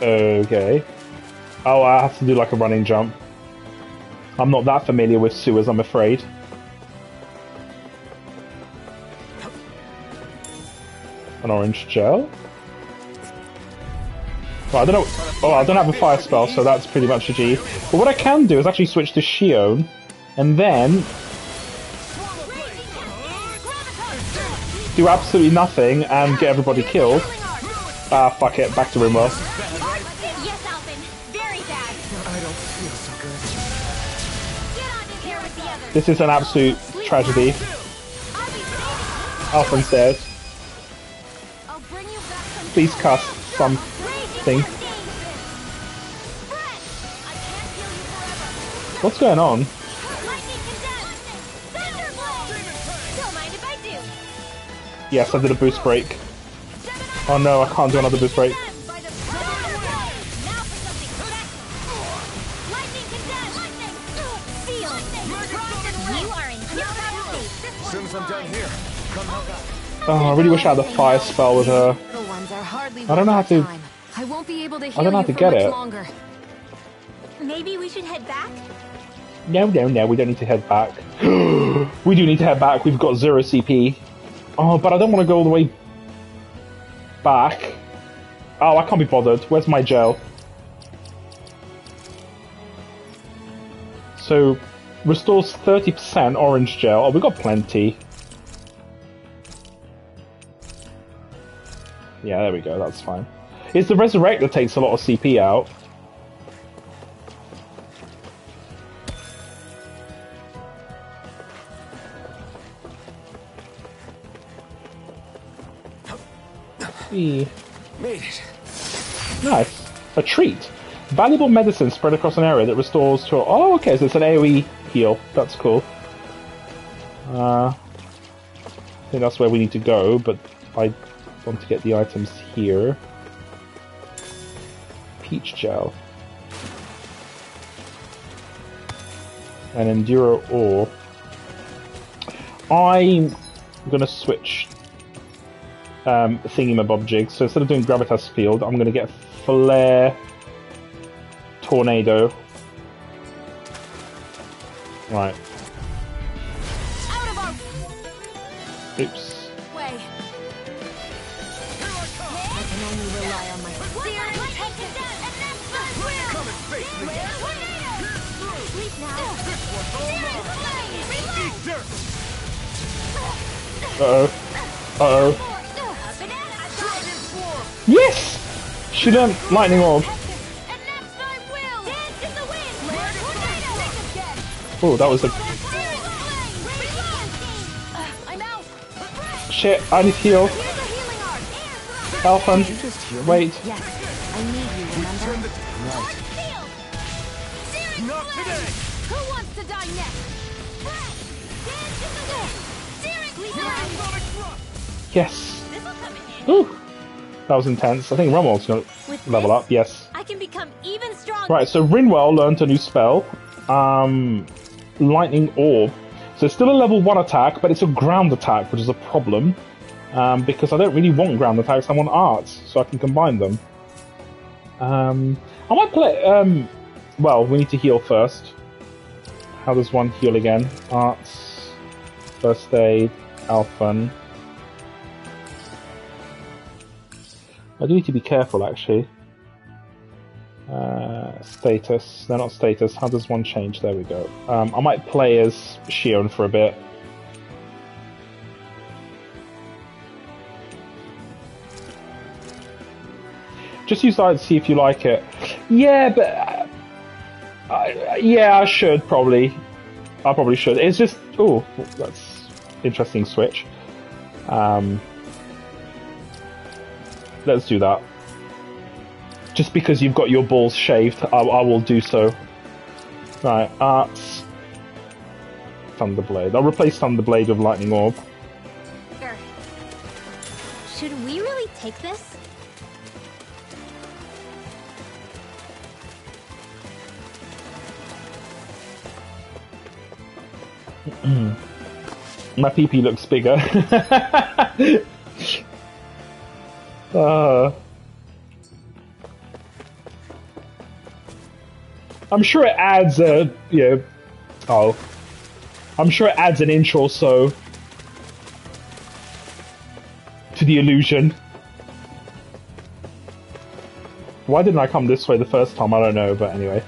A: Okay. Oh, I have to do like a running jump. I'm not that familiar with sewers, I'm afraid. An orange gel? Well, I don't know. Oh, I don't have a fire spell, so that's pretty much a G. But what I can do is actually switch to Xion, and then do absolutely nothing and get everybody killed. Ah, fuck it. Back to Rinwell.
D: Yes, Alvin. Very bad.
B: I don't feel so good.
D: Get on in here with the others.
A: This is an absolute tragedy. Alphen's dead.
C: I'll bring you back some
A: Please cast something. What's going on? Yes, I did a boost break. Oh no, I can't do another boost break.
B: As soon as I'm done here, come help out.
A: Oh, I really wish I had a fire spell with her.
C: little ones are hardly
A: I don't know how to.
C: time. I won't be able to heal
A: I don't know how to
C: you for
A: get
C: much
A: it.
C: longer.
D: Maybe we should head back?
A: No, we don't need to head back. We do need to head back. We've got 0 CP. Oh, but I don't want to go all the way back. Oh, I can't be bothered. Where's my gel? So, restores 30% orange gel. Oh, we've got plenty. Yeah, there we go. That's fine. It's the Resurrect that takes a lot of CP out.
B: Made it.
A: Nice. A treat. Valuable medicine spread across an area that restores to... Oh, okay, so it's an AoE heal. That's cool. I think that's where we need to go, but I want to get the items here. Peach gel. An Enduro ore. I'm going to switch thingy-mabob-jig. So instead of doing Gravitas Field, I'm going to get Flare Tornado. Right.
C: Out of our
A: Oops.
C: way. I can only rely on my searing intention, and that's my will.
B: Come and face me.
C: Sleep now.
B: Eat dirt.
A: Uh-oh. Uh-oh. Yes! She learned Lightning Orb. Oh, that was a...
C: I'm out.
A: Shit, I need to heal. Alphen, wait.
C: Yes, I need you, remember?
B: Not today.
C: Who wants to die next?
A: Yes. Ooh. That was intense. I think Rumwell's going to level up, yes.
D: I can become even stronger.
A: Right, so Rinwell learned a new spell. Lightning Orb. So it's still a level 1 attack, but it's a ground attack, which is a problem. Because I don't really want ground attacks, I want arts, so I can combine them. I might play... well, we need to heal first. How does one heal again? Arts, First Aid, Alphen. I do need to be careful, actually. Status. No, not status. How does one change? There we go. I might play as Xion for a bit. Just use that to see if you like it. Yeah, but... yeah, I should, probably. I probably should. It's just... Oh, that's interesting switch. Let's do that. Just because you've got your balls shaved, I will do so. Right, Arts... Thunderblade. I'll replace Thunderblade with Lightning Orb.
D: Sure. Should we really take this?
A: My PP looks bigger. I'm sure it adds a, I'm sure it adds an inch or so to the illusion. Why didn't I come this way the first time? I don't know, but anyway.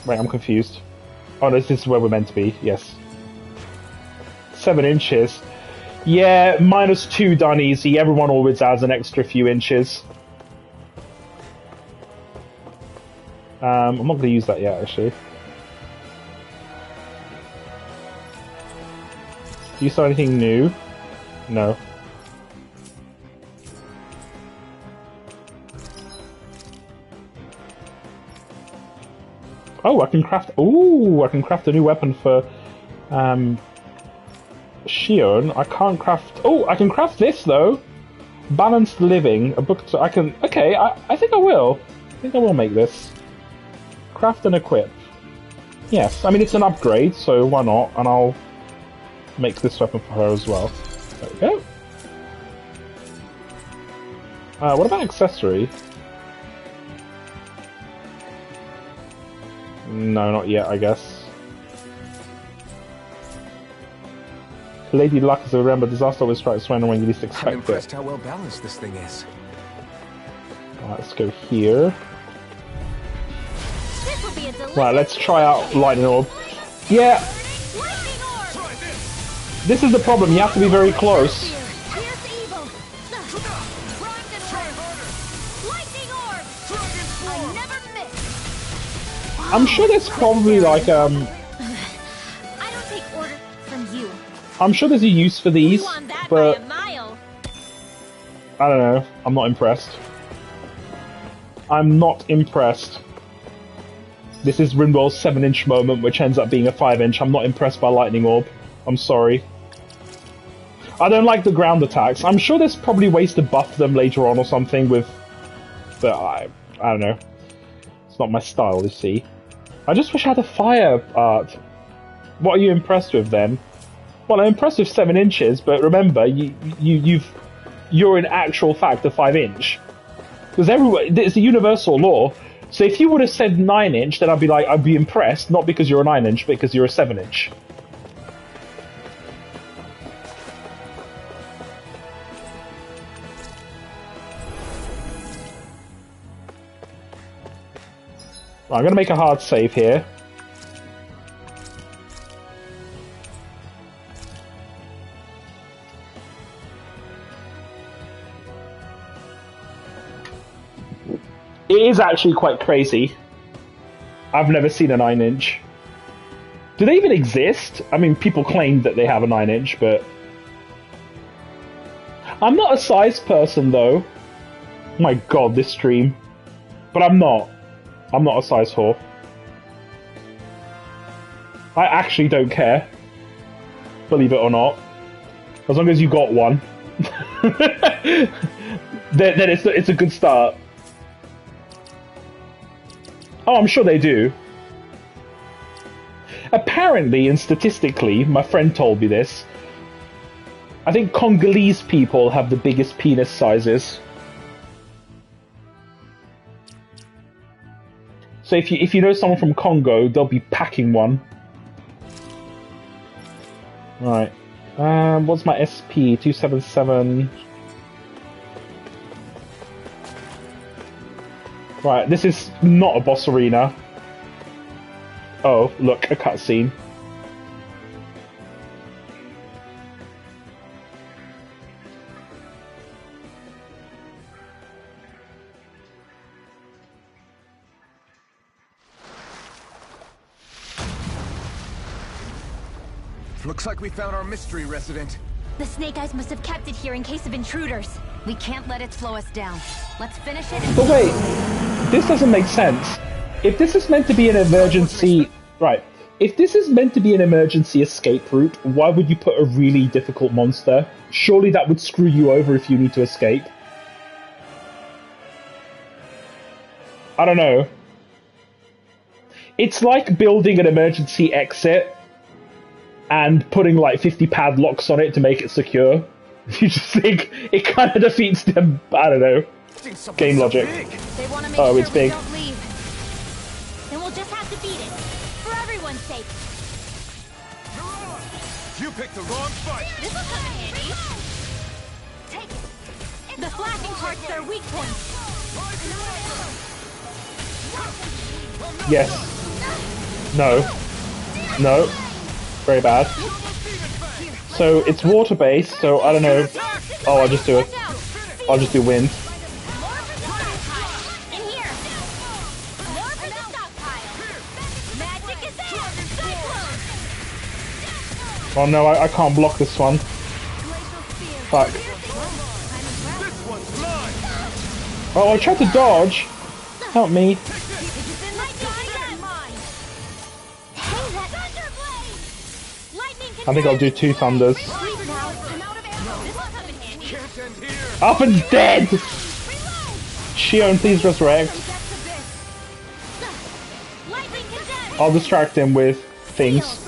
A: Wait, I'm confused. Oh, no, this is where we're meant to be, yes. 7 inches. Yeah, -2 done easy. Everyone always adds an extra few inches. I'm not going to use that yet, actually. Do you saw anything new? No. Oh, I can craft... Ooh, I can craft a new weapon for... Shion. I can't craft... Oh, I can craft this, though! Balanced Living. A book to... I can... Okay, I think I will. I think I will make this. Craft and equip. Yes, I mean, it's an upgrade, so why not? And I'll make this weapon for her as well. There we go. What about accessory? No, not yet, I guess. Lady Luck is a remember disaster always strikes when you least expect
B: I'm
A: it.
B: impressed how well balanced this thing is.
A: Let's go here.
D: This will be a delicious
A: Right, let's try out Lightning Orb. Yeah,
D: Lightning Orb!
A: this is the problem. You have to be very close.
D: Pierce evil! Primed and Orb! Lightning Orb! I never miss!
A: I'm sure there's probably like
D: I don't take orders from you.
A: I'm sure there's a use for these,
D: You won that
A: but
D: by a mile.
A: I don't know. I'm not impressed. I'm not impressed. This is Rinwell's 7-inch moment, which ends up being a 5-inch. I'm not impressed by Lightning Orb. I'm sorry. I don't like the ground attacks. I'm sure there's probably ways to buff them later on or something with... But I don't know. It's not my style, you see. I just wish I had a fire art. What are you impressed with then? Well, I'm impressed with 7 inches, but remember, you're in actual fact a 5-inch. Because it's a universal law. So if you would have said 9-inch, then I'd be impressed, not because you're a 9-inch, but because you're a 7-inch. Right, I'm going to make a hard save here. It is actually quite crazy. I've never seen a 9-inch. Do they even exist? I mean, people claim that they have a 9-inch, but... I'm not a size person, though. Oh my god, this stream. But I'm not. I'm not a size whore. I actually don't care. Believe it or not. As long as you got one. then it's a good start. Oh, I'm sure they do. Apparently, and statistically, my friend told me this, I think Congolese people have the biggest penis sizes. So if you know someone from Congo, they'll be packing one. Right. What's my SP? 277. Right, this is not a boss arena. Oh, look, a cutscene.
B: Looks like we found our mystery resident.
D: The Snake Eyes must have kept it here in case of intruders.
C: We can't let it slow us down. Let's finish it.
A: But wait, this doesn't make sense. If this is meant to be an emergency... Right. If this is meant to be an emergency escape route, why would you put a really difficult monster? Surely that would screw you over if you need to escape. I don't know. It's like building an emergency exit and putting like 50 padlocks on it to make it secure. You just think it kind of defeats them, I don't know, game logic.
D: They want to make
A: Oh,
D: sure
A: it's
D: we
A: big.
D: don't leave. Then we'll just have to beat it. For everyone's sake.
B: You picked the wrong fight.
D: This will come in handy. Take it. The flashing part's their weak point.
A: Yes. No. No. Very bad. So it's water based, so I don't know. Oh, I'll just do it. I'll just do wind.
D: In here. More for the stockpile. Magic is there. Cyclone.
A: Oh no, I can't block this one. Fuck. Oh, I tried to dodge. Help me. I think I'll do 2 thunders. Alpha's dead! Shion, please resurrect. I'll distract him with things.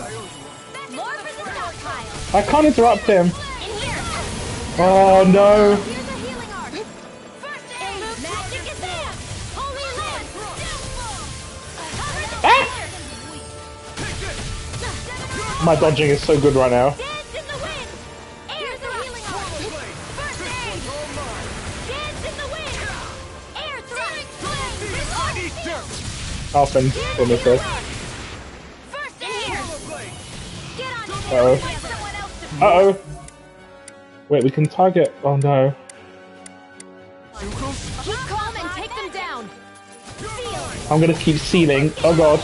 A: I can't interrupt him. Oh no. Ah! My dodging is so good right now. Alpha, almost there. Uh-oh. Uh-oh. Wait, we can target... Oh no.
C: Keep calm and take them down.
A: I'm gonna keep sealing. Oh god.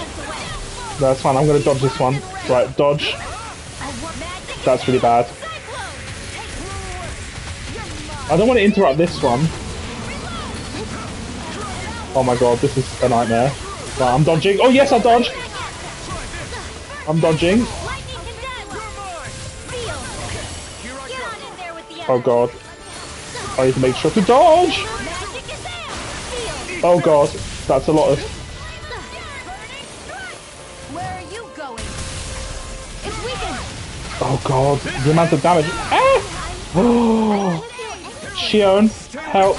A: No, that's fine, I'm gonna dodge this one. Right, dodge. That's really bad. I don't want to interrupt this one. Oh my god, this is a nightmare. Right, I'm dodging. Oh yes, I dodged! I'm dodging. Oh god. I need to make sure to dodge! Oh god, that's a lot of...
C: Where are you going? It's weakened.
A: Oh god, the amount of damage. Ah! Oh! Shion, help.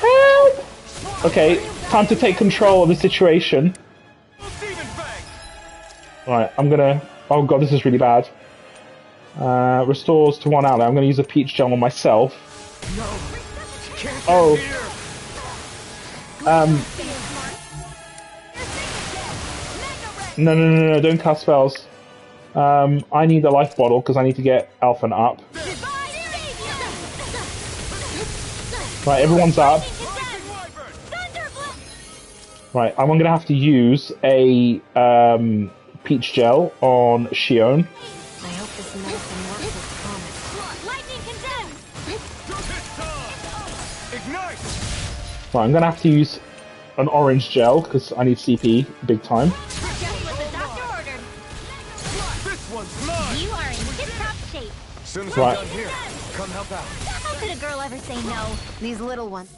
A: Help! Okay, time to take control of the situation. Right, I'm gonna... Oh god, this is really bad. Restores to 1 ally. I'm gonna use a peach gem on myself. Oh. No, don't cast spells. I need a life bottle because I need to get Alphen up. Right, everyone's up. Right, I'm gonna have to use a peach gel on Shion.
C: I hope this medicine works as promised.
A: Right, I'm gonna have to use an orange gel because I need CP big time.
D: You are in tip-top shape.
B: Soon as
A: Right.
B: we're done here, come help out.
D: How could a girl ever say no?
C: These little ones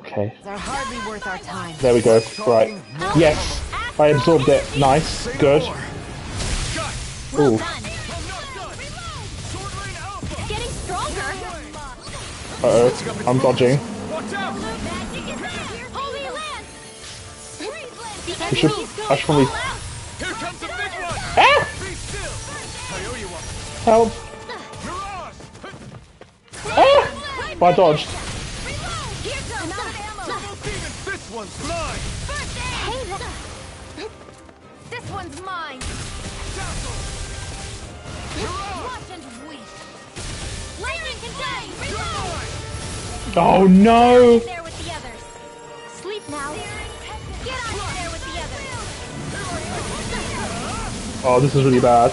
A: Okay,
C: are hardly worth our time.
A: there we go. Right. Yes, I absorbed it. Nice, good.
D: Well
A: Ooh.
D: done. It's getting stronger.
A: Uh-oh, I'm dodging.
D: Holy Lance.
A: I should probably...
B: Here comes the big one.
A: Ah!
B: Be still. I owe you one.
A: Help! Ah! Well, I dodged.
B: This one's mine.
C: This one's mine. Watch and weep.
D: Lightning contain.
A: Oh no!
D: There with the others. Sleep now. Get on there with the others.
A: Oh, this is really bad.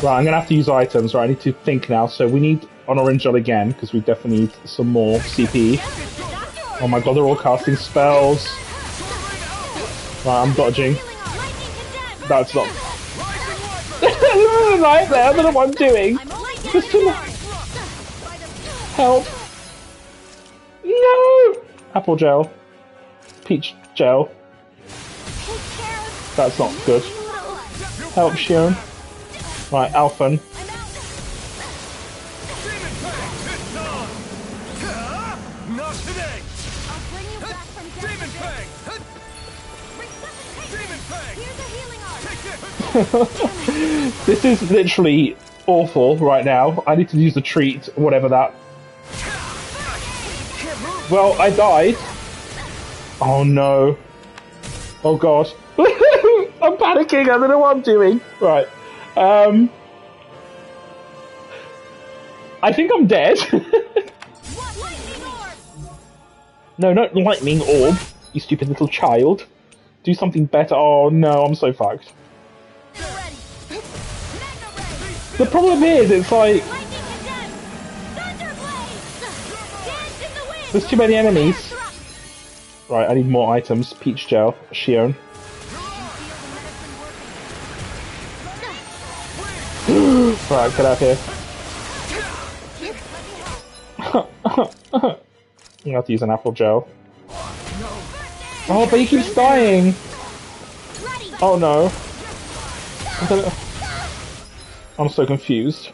A: Right, I'm gonna have to use items. Right, I need to think now. So we need an orange gel again because we definitely need some more CP. Oh my god, they're all casting spells. Right, I'm dodging. That's not. Right there, I don't know what I'm doing. Just to help. No! Apple gel. Peach gel. That's not good. Help, Shion. Right, Alphen.
B: Not today! Demon Fang! Demon Fang!
A: This is literally awful right now. I need to use the treat, whatever that. Well, I died. Oh no. Oh god. I'm panicking, I don't know what I'm doing. Right. I think I'm dead. No, not lightning orb, you stupid little child. Do something better. Oh no, I'm so fucked. The problem is, it's like... There's too many enemies. Right, I need more items. Peach gel, Shion. Right, get out of here. You have to use an apple gel. Oh, but he keeps dying! Oh no. I'm so confused.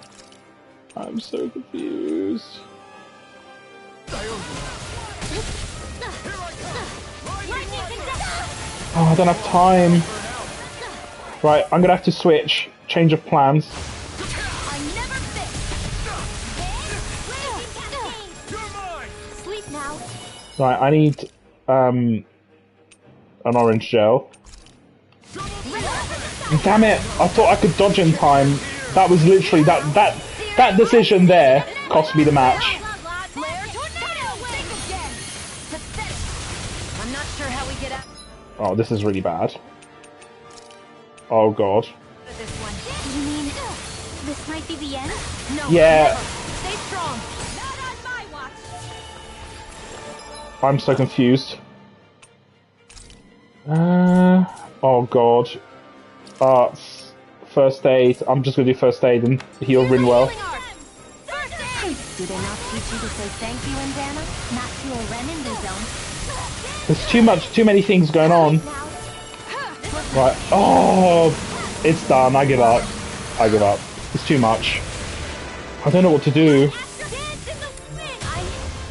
A: I'm so confused. Oh, I don't have time. Right, I'm gonna have to switch. Change of plans. Right, I need an orange gel. Damn it! I thought I could dodge in time. That was literally that decision there cost me the match. Oh, this is really bad. Oh god.
D: You mean this might be the end? No.
A: Yeah.
D: Stay strong. Not on my watch.
A: I'm so confused. Oh god. First aid. I'm just gonna do first aid and heal Rinwell.
C: Do they not teach you to say thank you in Dana?
D: Not to a Renin, they don't.
A: There's too many things going on. Right. Oh, it's done. I give up. I give up. It's too much. I don't know what to do.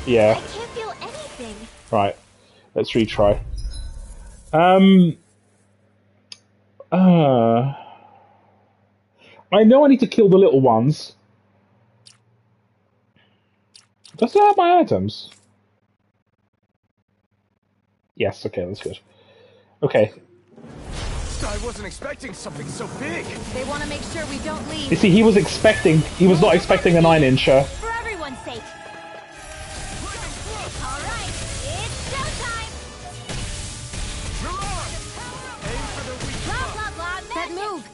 A: Yeah.
D: I can't feel anything.
A: Right. Let's retry. I know I need to kill the little ones. Does it have my items? Yes, okay, that's good. Okay.
B: I wasn't expecting something so big.
C: They want to make sure we don't leave.
A: You see, he was not expecting a 9-incher.
D: For everyone's sake. All right, it's showtime.
B: Aim for the weak
D: Blah
B: spot.
D: blah blah.
C: That move.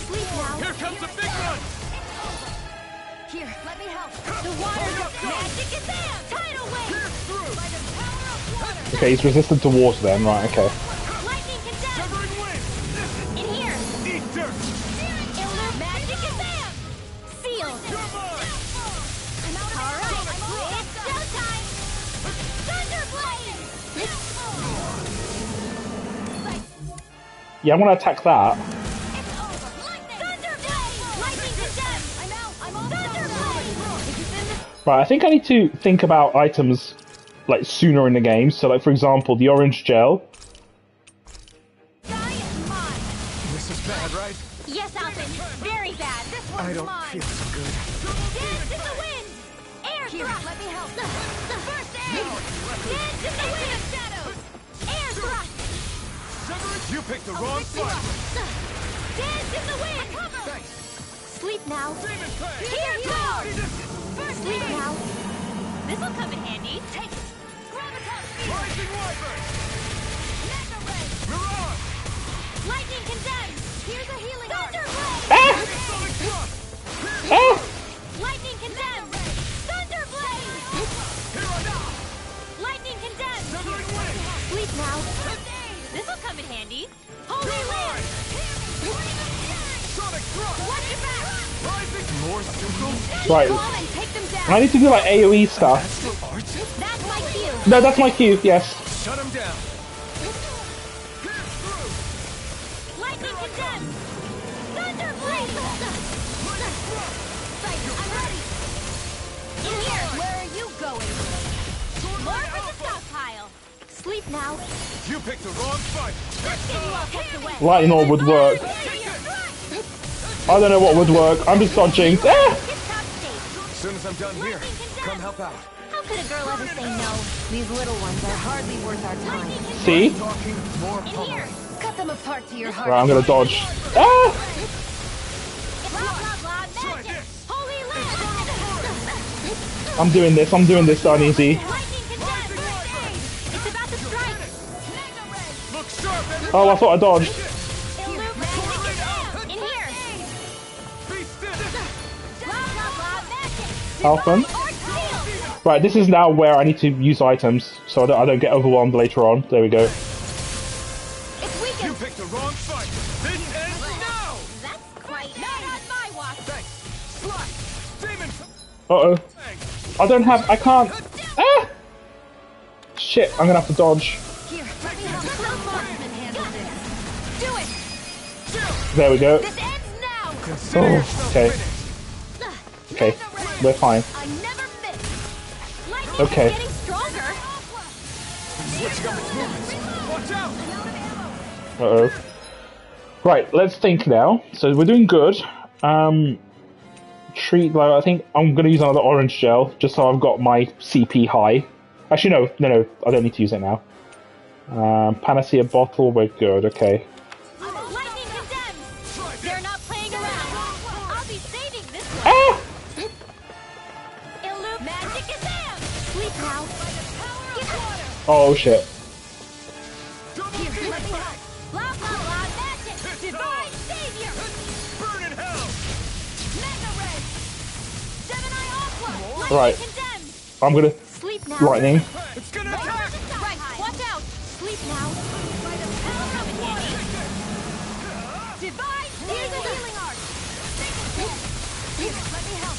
D: Sleep now.
B: Here comes a big one.
C: Here, let me help.
D: The water's magic is there. Tidal wave. By the power of water.
A: Okay, he's resistant to water then, right, okay.
D: Lightning condemned.
B: Severing wind.
D: In here.
B: Eat dirt.
D: Illusion magic is there. Sealed.
B: Come on.
D: All right, it's showtime. Thunderblade.
A: Yeah, I'm gonna attack that. Right, I think I need to think about items like sooner in the game. So, like for example, the orange gel.
B: This is bad, right?
D: Yes, Alvin. Very bad. This one's
B: I don't
D: mine.
B: feel so good.
D: Dance in the wind. Air thrust. Let me help. First aid. Dance in the wind. Shadows. Air thrust.
B: You picked the wrong fight.
D: Dance in the wind.
B: Thanks.
D: Sleep now.
B: Demon Fang.
D: Here goes. First sleep now. This'll come in handy. Take it. Gravitas field.
B: Rising Wyvern.
D: Mega ray.
B: Mirage.
D: Lightning condemned. Here's a healing Thunder Blade!
A: Ah! Ah!
D: Lightning condemned! Thunder Blade! Lightning condemned! Sleep now. This'll come in handy. Holy Land! Watch your back!
B: More circles?
A: Right.
D: Come and take them down!
A: I need to do like AoE stuff.
B: Astral arts?
D: That's my cue!
A: No, that's my cue, yes.
B: Shut him down.
D: Lightning condemned! Thunder Blade! I'm ready! In here! Where are you going? More for the stockpile! Sleep now.
B: You picked the wrong fight.
D: Let's get you all tucked away.
A: Lightning orb would work. I don't know what would work. I'm just dodging. Ah!
B: As soon as I'm done here, come help out.
D: How could a girl ever say no?
C: These little ones are hardly worth our time.
A: See?
B: Talking more
D: In
B: power.
D: here!
C: Cut them apart to your heart.
A: Right, I'm gonna dodge. Ah!
D: Blah blah blah magic! Holy land!
A: I'm doing this, uneasy.
D: Lightning condemned! It's about to strike!
B: Look sharp, everyone.
A: Oh, I thought I dodged.
D: Illuminate condemned! In here!
B: Be still.
D: Blah blah blah magic!
A: Alphen.
D: Or seal!
A: Right, this is now where I need to use items, so I don't get overwhelmed later on. There we go.
D: It's
B: You
D: weakened!
B: picked the wrong fight. This ends now.
D: That's quite not on my watch!
B: Thanks. Slide. Demon.
A: Uh-oh.
B: Thanks.
A: I can't. Ah! Shit, I'm gonna have to dodge.
C: Here, let me help. Little marksman handle this.
D: Do it!
A: There we go.
D: This ends now!
B: Consider
A: Oh,
B: yourself
A: okay.
B: finished.
A: Okay, we're fine.
D: I never miss! Lightning
A: Okay.
D: is getting stronger!
B: Switching up its movements. Watch out.
A: Uh-oh. Right, let's think now. So we're doing good. Treat, like, I think I'm gonna use another orange gel, just so I've got my CP high. Actually, no, I don't need to use it now. Panacea bottle, we're good, okay.
D: Lightning condemned! They're not playing around! I'll be saving this one!
A: Ah!
D: Magic is out! Sleep now! Get water!
A: Oh shit.
D: Here, let me help! Blah blah blah magic! Divine savior!
B: Burn in hell.
D: Mega red! Gemini aqua!
A: Right.
D: Lightning condemned!
A: I'm gonna
D: Sleep now!
A: lightning.
B: It's gonna attack.
D: Right, watch out! Sleep now! Coming handy! Divine here's a healing art! Here, let me help!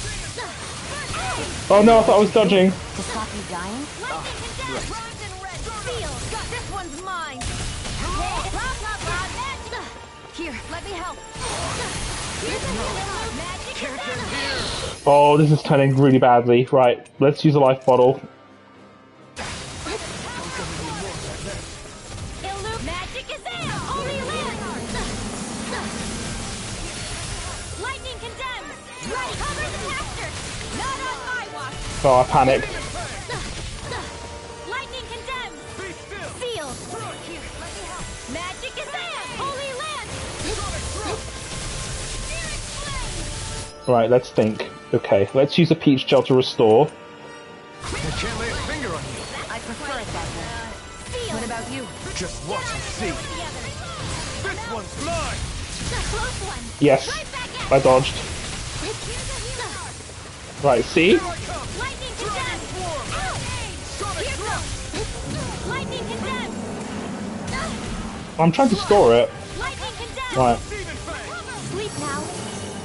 A: Oh no, I thought I was dodging.
C: To stop you dying?
D: Lightning condemned! Bronze and red! Seal! This one's mine! Blah blah blah magic!
C: Here, let me help.
D: Here's a healing art! Magic is out!
A: Oh, this is turning really badly. Right, let's use a life bottle.
D: Magic is out! Holy land! Lightning condemned! Right, cover the caster! Not on my watch!
A: Oh, I panicked.
D: Lightning condemned!
B: Be still.
D: Seal! Here, let me help! Magic is out! Holy land! Spirit flame!
A: Right, let's think. Okay, let's use a peach gel to restore.
B: I can't lay a finger on you.
C: I prefer it that way.
D: Seal!
C: What about you?
B: Just watch and see.
D: The others!
B: This one's mine.
D: Close one!
A: Yes,
D: Right back at
A: I dodged.
D: Here's a healing art!
A: Right, see?
D: Lightning condemned! Ow! Here goes! Lightning condemned!
A: I'm trying to store it.
D: Lightning condemned!
A: Right.
B: Demon Fang.
D: Sleep now!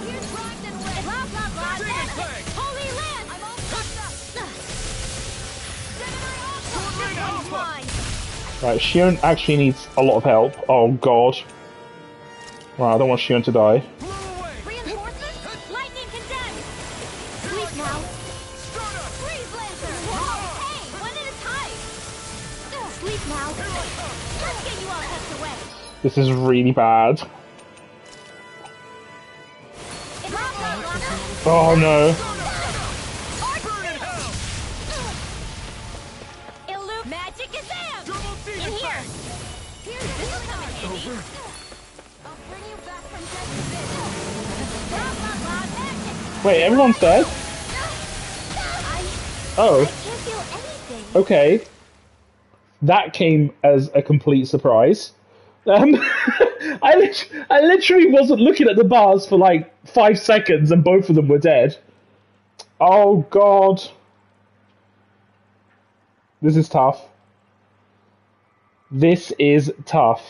D: Here's bronze and red! Blah blah blah!
B: Demon
D: Magic!
B: Fang.
D: Holy land! I'm all fucked up! Gemini Aqua! This one's mine!
A: Right, Shion actually needs a lot of help. Oh god. Right, I don't want Shion to die.
B: Blow away.
D: Reinforcements? Lightning condemned! Sleep now! Freeze Lancer! Whoa! Hey! One at a time! Sleep now! Let's get you all tucked away!
A: This is really bad.
D: Blah blah blah!
A: Oh no.
D: Magic is out!
B: Double
D: In
B: demon
D: here!
B: Fang.
D: This'll come in handy! I'll bring you back from death to this! Blah blah blah magic!
A: Wait, everyone's dead?
D: I
A: Oh,
D: can't feel anything!
A: okay. That came as a complete surprise. I literally wasn't looking at the bars for like 5 seconds, and both of them were dead. Oh god, this is tough. This is tough.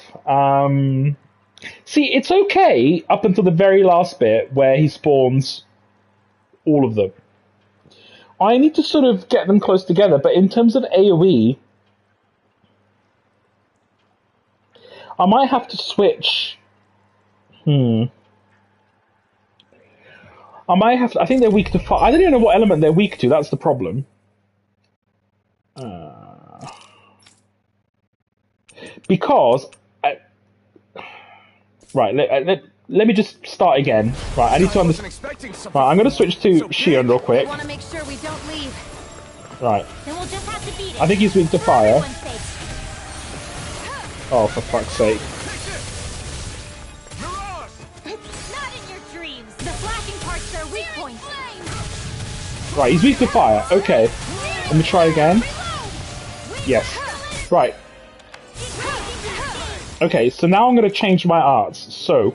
A: See, it's okay up until the very last bit where he spawns all of them. I need to sort of get them close together, but in terms of AoE, I might have to switch. I might have to, I think they're weak to fire. I don't even know what element they're weak to, that's the problem. Because... right, let me just start again. Right, I need to understand. Right, I'm going to switch to Shion real quick.
C: I want to make sure we don't leave.
A: Right.
D: Then we'll just have to beat it.
A: I think he's weak to fire.
D: For everyone's sake.
A: Oh, for fuck's sake.
D: Not in your dreams. The flashing part's their weak point.
A: Right, he's weak to fire. Okay. Let me try again. Yes. Right. Okay, so now I'm going to change my arts. So,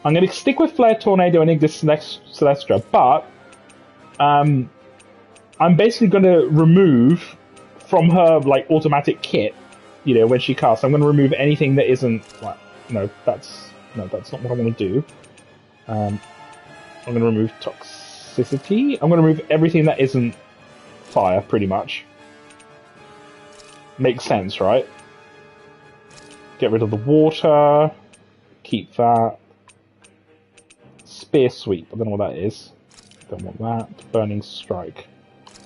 A: I'm going to stick with Flare Tornado and Ignis Celestia, but I'm basically going to remove from her like automatic kit, you know, when she casts. I'm going to remove anything that isn't. Well, no, that's not what I want to do. I'm going to remove toxicity. I'm going to remove everything that isn't fire, pretty much. Makes sense, right? Get rid of the water. Keep that. Spear Sweep. I don't know what that is. Don't want that. Burning Strike.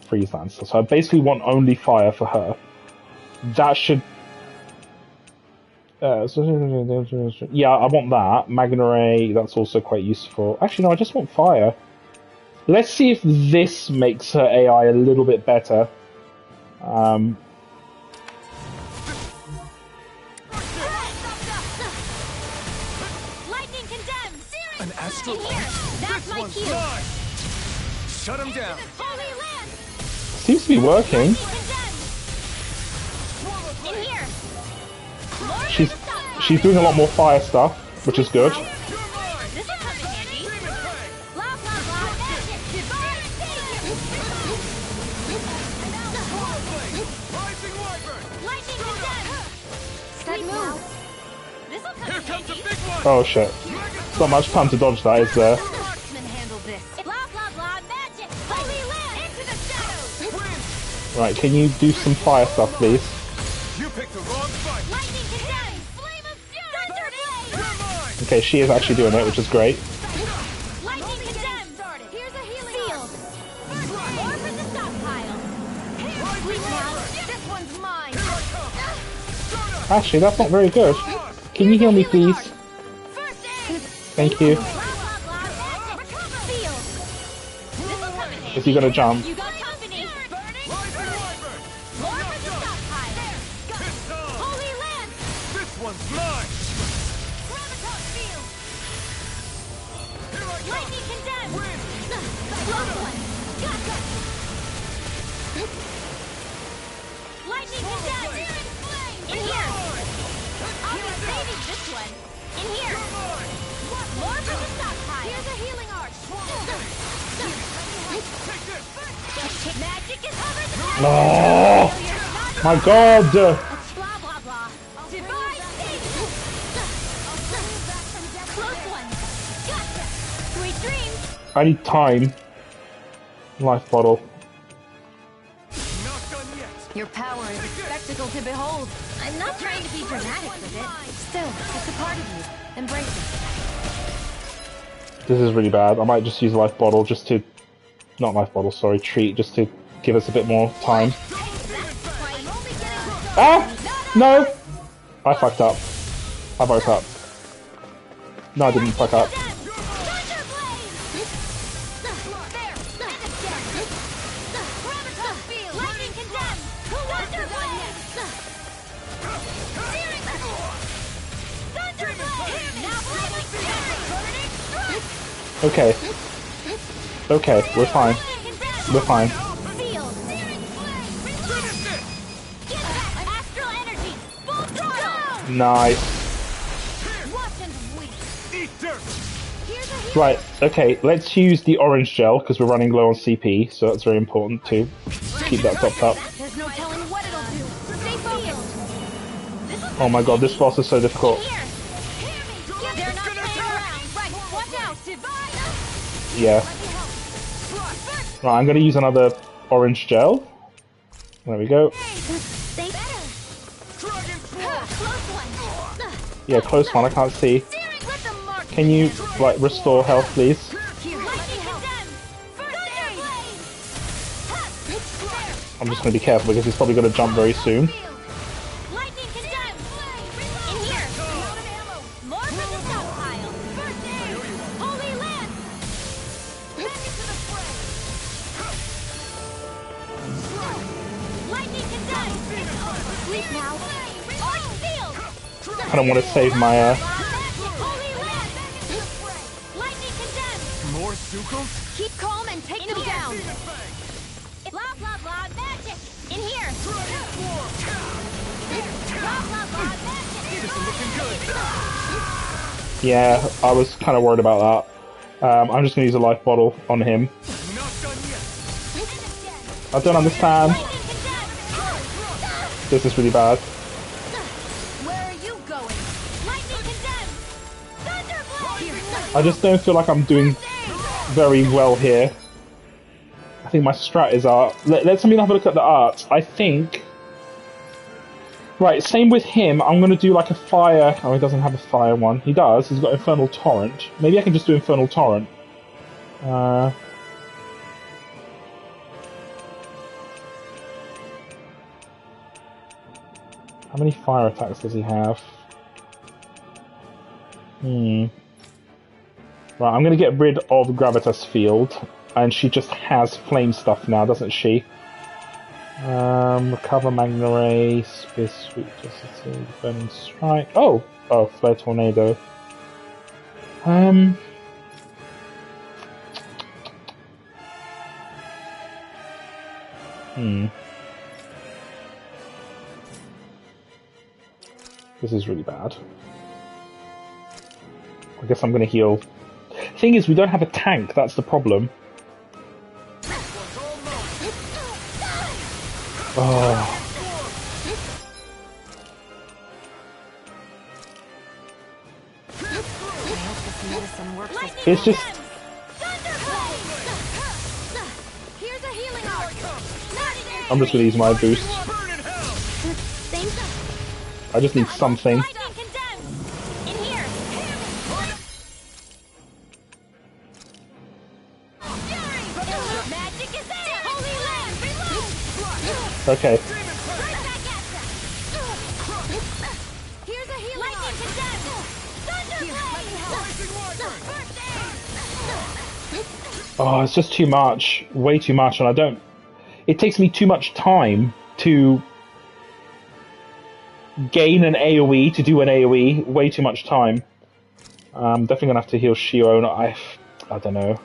A: Freeze Lancer. So I basically want only fire for her. That should... yeah, I want that. Magna Ray, that's also quite useful. Actually, no, I just want fire. Let's see if this makes her AI a little bit better.
B: An astral
D: That's my cue.
B: Shut him down.
D: Holy land.
A: Seems to be working.
D: In here.
A: She's doing a lot more fire stuff, which is good.
D: This will come in handy. Blah blah blah. Magic. Divine lightning condemned. Sweet move. This will come in handy.
A: Oh shit. Not much time to dodge that, is there?
C: Marksman handle this.
D: Blah blah blah. Magic. Holy land. Into the shadows.
A: Right, can you do some fire stuff, please?
B: You picked the wrong fight.
D: Lightning condemned. Flame of fury. Thunderblade.
A: Okay, she is actually doing it, which is great.
D: Lightning condemned. Here's a healing field. More for the stockpile.
C: This one's mine.
A: Actually, that's not very good. Can you heal me, please?
D: First aid.
A: Thank you.
D: Blah blah blah. Magic. Field. This will come in handy.
A: If you're gonna jump.
D: You got company. More for the stockpile. Holy land.
B: This one's mine.
D: Graviton field. Lightning condemned. Close one. Gotcha. Lightning condemned. In here. I'll be saving this one. In here. More for the stockpile. Here's a healing arch. Magic is over the
A: Oh my god!
D: Blah blah blah. Divine state. Close one. Gotcha. Sweet dreams.
A: I need time. Life bottle.
B: Not done yet.
C: Your power is a spectacle to behold.
D: I'm not trying to be dramatic with it.
C: Still, it's a part of you. Embrace it.
A: This is really bad. I might just use life bottle just to... Not life bottle, sorry, treat, just to give us a bit more time. Ah! No! I fucked up. I fucked up. No, I didn't fuck up. Okay. Okay, we're fine. We're fine. Nice. Right, okay, let's use the orange gel because we're running low on CP, so that's very important to keep that topped up.
C: There's no telling what it'll do. Stay focused.
A: Oh my god, this boss is so difficult.
C: They're not playing around. Right, watch out.
A: Yeah. Right, I'm gonna use another orange gel. There we go.
C: Thanks. Close one.
A: Yeah, close one, I can't see. Can you, like, restore health, please? I'm just gonna be careful because he's probably gonna jump very soon. I don't want to save my,
B: More Sukos?
C: Keep calm and take them down. Blah blah blah magic. In here. Blah blah blah magic.
B: This is looking good.
A: Yeah, I was kind of worried about that. I'm just gonna use a life bottle on him.
B: Not done yet.
A: I don't understand. This is really bad.
C: Where are you going? Lightning condemned. Thunderblade.
A: I just don't feel like I'm doing very well here. I think my strat is art. Let's have a look at the art. I think... Right, same with him. I'm going to do like a fire... Oh, he doesn't have a fire one. He does. He's got Infernal Torrent. Maybe I can just do Infernal Torrent. How many fire attacks does he have? Right, I'm going to get rid of Gravitas Field, and she just has flame stuff now, doesn't she? Recover Magna Ray, Spear Sweet Justice, Burning Strike. Oh, Flare Tornado. This is really bad. I guess I'm going to heal. Thing is, we don't have a tank, that's the problem. Oh. It's just...
C: Here's a healing arc.
A: I'm just going to use my boost. I just need something.
C: In here. Magic is there. Holy land. Reload.
A: Okay.
C: Here's a healing arc.
A: Oh, it's just too much. Way too much, and I don't... It takes me too much time to gain an AoE, to do an AoE. Way too much time. I'm definitely going to have to heal Shio. I don't know.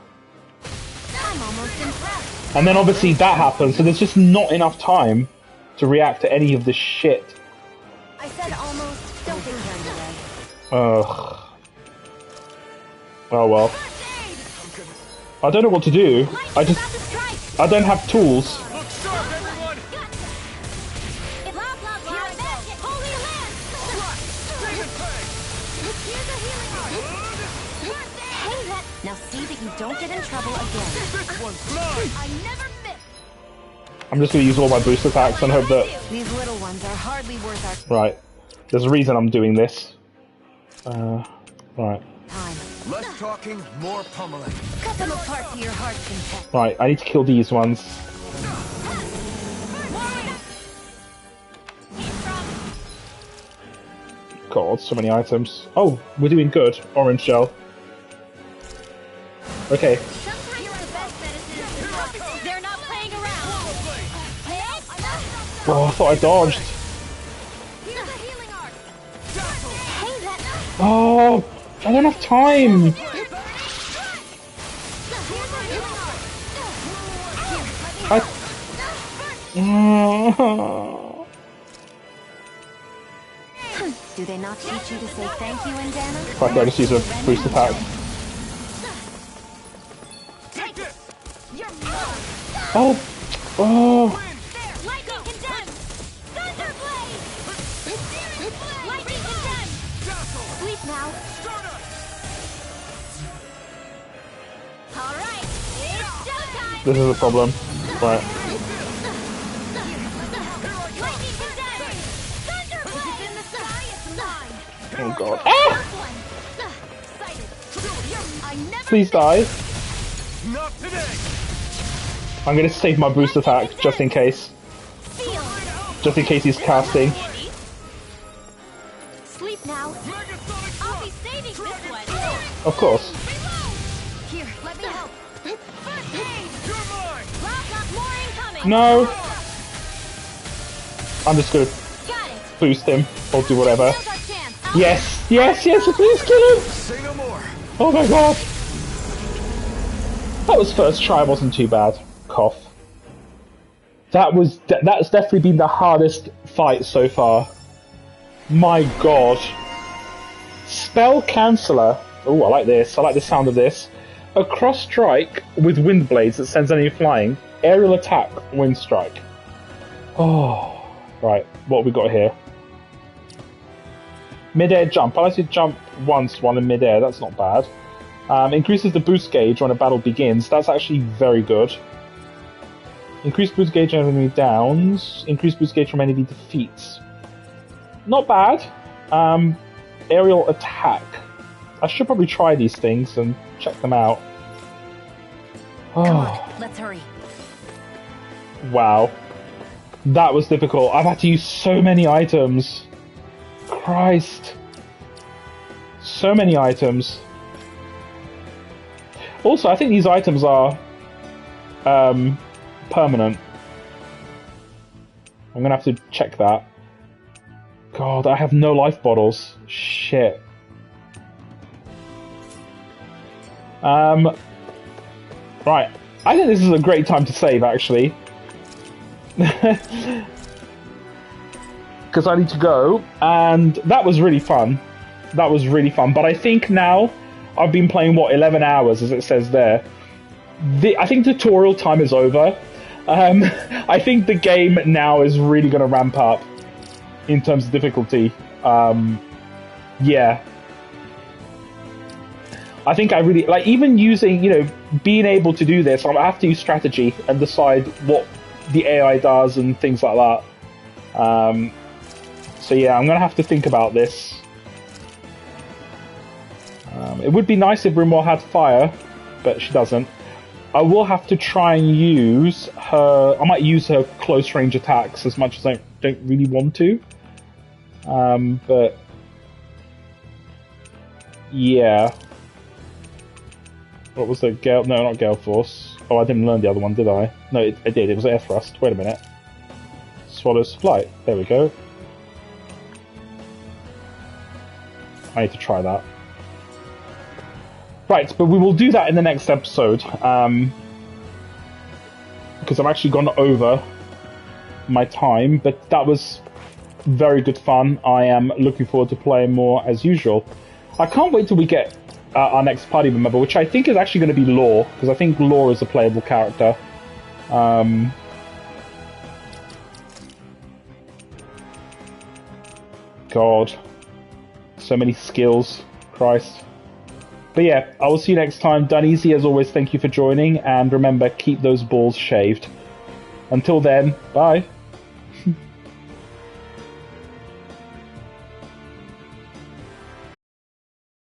C: I'm almost impressed.
A: And then obviously that happens, so there's just not enough time to react to any of this shit.
C: I said almost. Don't get carried away.
A: Ugh. Oh well. I don't know what to do. I don't have tools.
B: Look sharp, everyone!
C: Blah blah blah. Holy land. Here's a healing arc. Hey, that. Now see that you don't get in trouble again.
B: This one's mine!
C: I never miss.
A: I'm just going to use all my boost attacks and hope that...
C: These little ones are hardly worth our
A: Right. There's a reason I'm doing this. Right.
C: time.
B: Less talking, more pummeling.
C: Cut them apart to your heart's content.
A: Right, I need to kill these ones. God, so many items. Oh, we're doing good. Orange gel. Okay.
C: They're not playing around.
A: Oh, I thought I dodged.
C: Here's a healing arc. Hey, that.
A: Oh, I don't have time.
C: Do they not teach you to say thank you, Indana?
A: Fuck, I just use a boost attack. Oh! Oh!
D: There, lightning condemned! Thunderblade! Lightning condemned! Sleep now. Alright, it's showtime!
A: This is a problem. Right.
D: Lightning condemned! Thunderblade! In the sky, it's mine!
A: Oh god. Ah!
D: Excited.
A: Please die.
B: Not today!
A: I'm gonna save my boost attack, just in case.
D: Feel.
A: Just in case he's casting.
D: Sleep now. I'll be saving this one.
A: Of course.
D: Here, let me help. First aid. Rob got more incoming.
A: No! I'm just gonna
D: Got it.
A: boost him, or do whatever.
D: Now's our chance. I'll
A: Yes! Yes! Yes! Please kill him!
B: Say no more!
A: Oh my god! That was first try, wasn't too bad. Cough. That's definitely been the hardest fight so far. My god. Spell Canceller. Oh, I like this. I like the sound of this. A cross strike with wind blades that sends enemy flying. Aerial attack, wind strike. Oh, right. What have we got here? Mid-air jump. I like to jump once while in mid-air. That's not bad. Increases the boost gauge when a battle begins. That's actually very good. Increased boost gauge on enemy downs. Increased boost gauge from enemy defeats. Not bad. Aerial attack. I should probably try these things and check them out.
C: Come
A: Oh,
C: on, let's hurry.
A: wow. That was difficult. I've had to use so many items. Christ. So many items. Also, I think these items are permanent. I'm gonna have to check that. God, I have no life bottles. Shit. Right. I think this is a great time to save, actually. Because I need to go, and that was really fun. That was really fun. But I think now I've been playing, what, 11 hours, as it says there. I think tutorial time is over. I think the game now is really going to ramp up in terms of difficulty. Yeah. I think I really, like, even using, you know, being able to do this, I have to use strategy and decide what the AI does and things like that. So yeah, I'm going to have to think about this. It would be nice if Rimwell had fire, but she doesn't. I will have to try and use her... I might use her close range attacks as much as I don't really want to. But... yeah. What was the Gale... No, not Gale Force. Oh, I didn't learn the other one, did I? No, I did. It was Air Thrust. Wait a minute. Swallow's Flight. There we go. I need to try that. Right, but we will do that in the next episode. Because I've actually gone over my time, but that was very good fun. I am looking forward to playing more as usual. I can't wait till we get our next party member, which I think is actually going to be Law, because I think Law is a playable character. God. So many skills. Christ. But yeah, I will see you next time. Duneasy, as always, thank you for joining, and remember, keep those balls shaved. Until then, bye.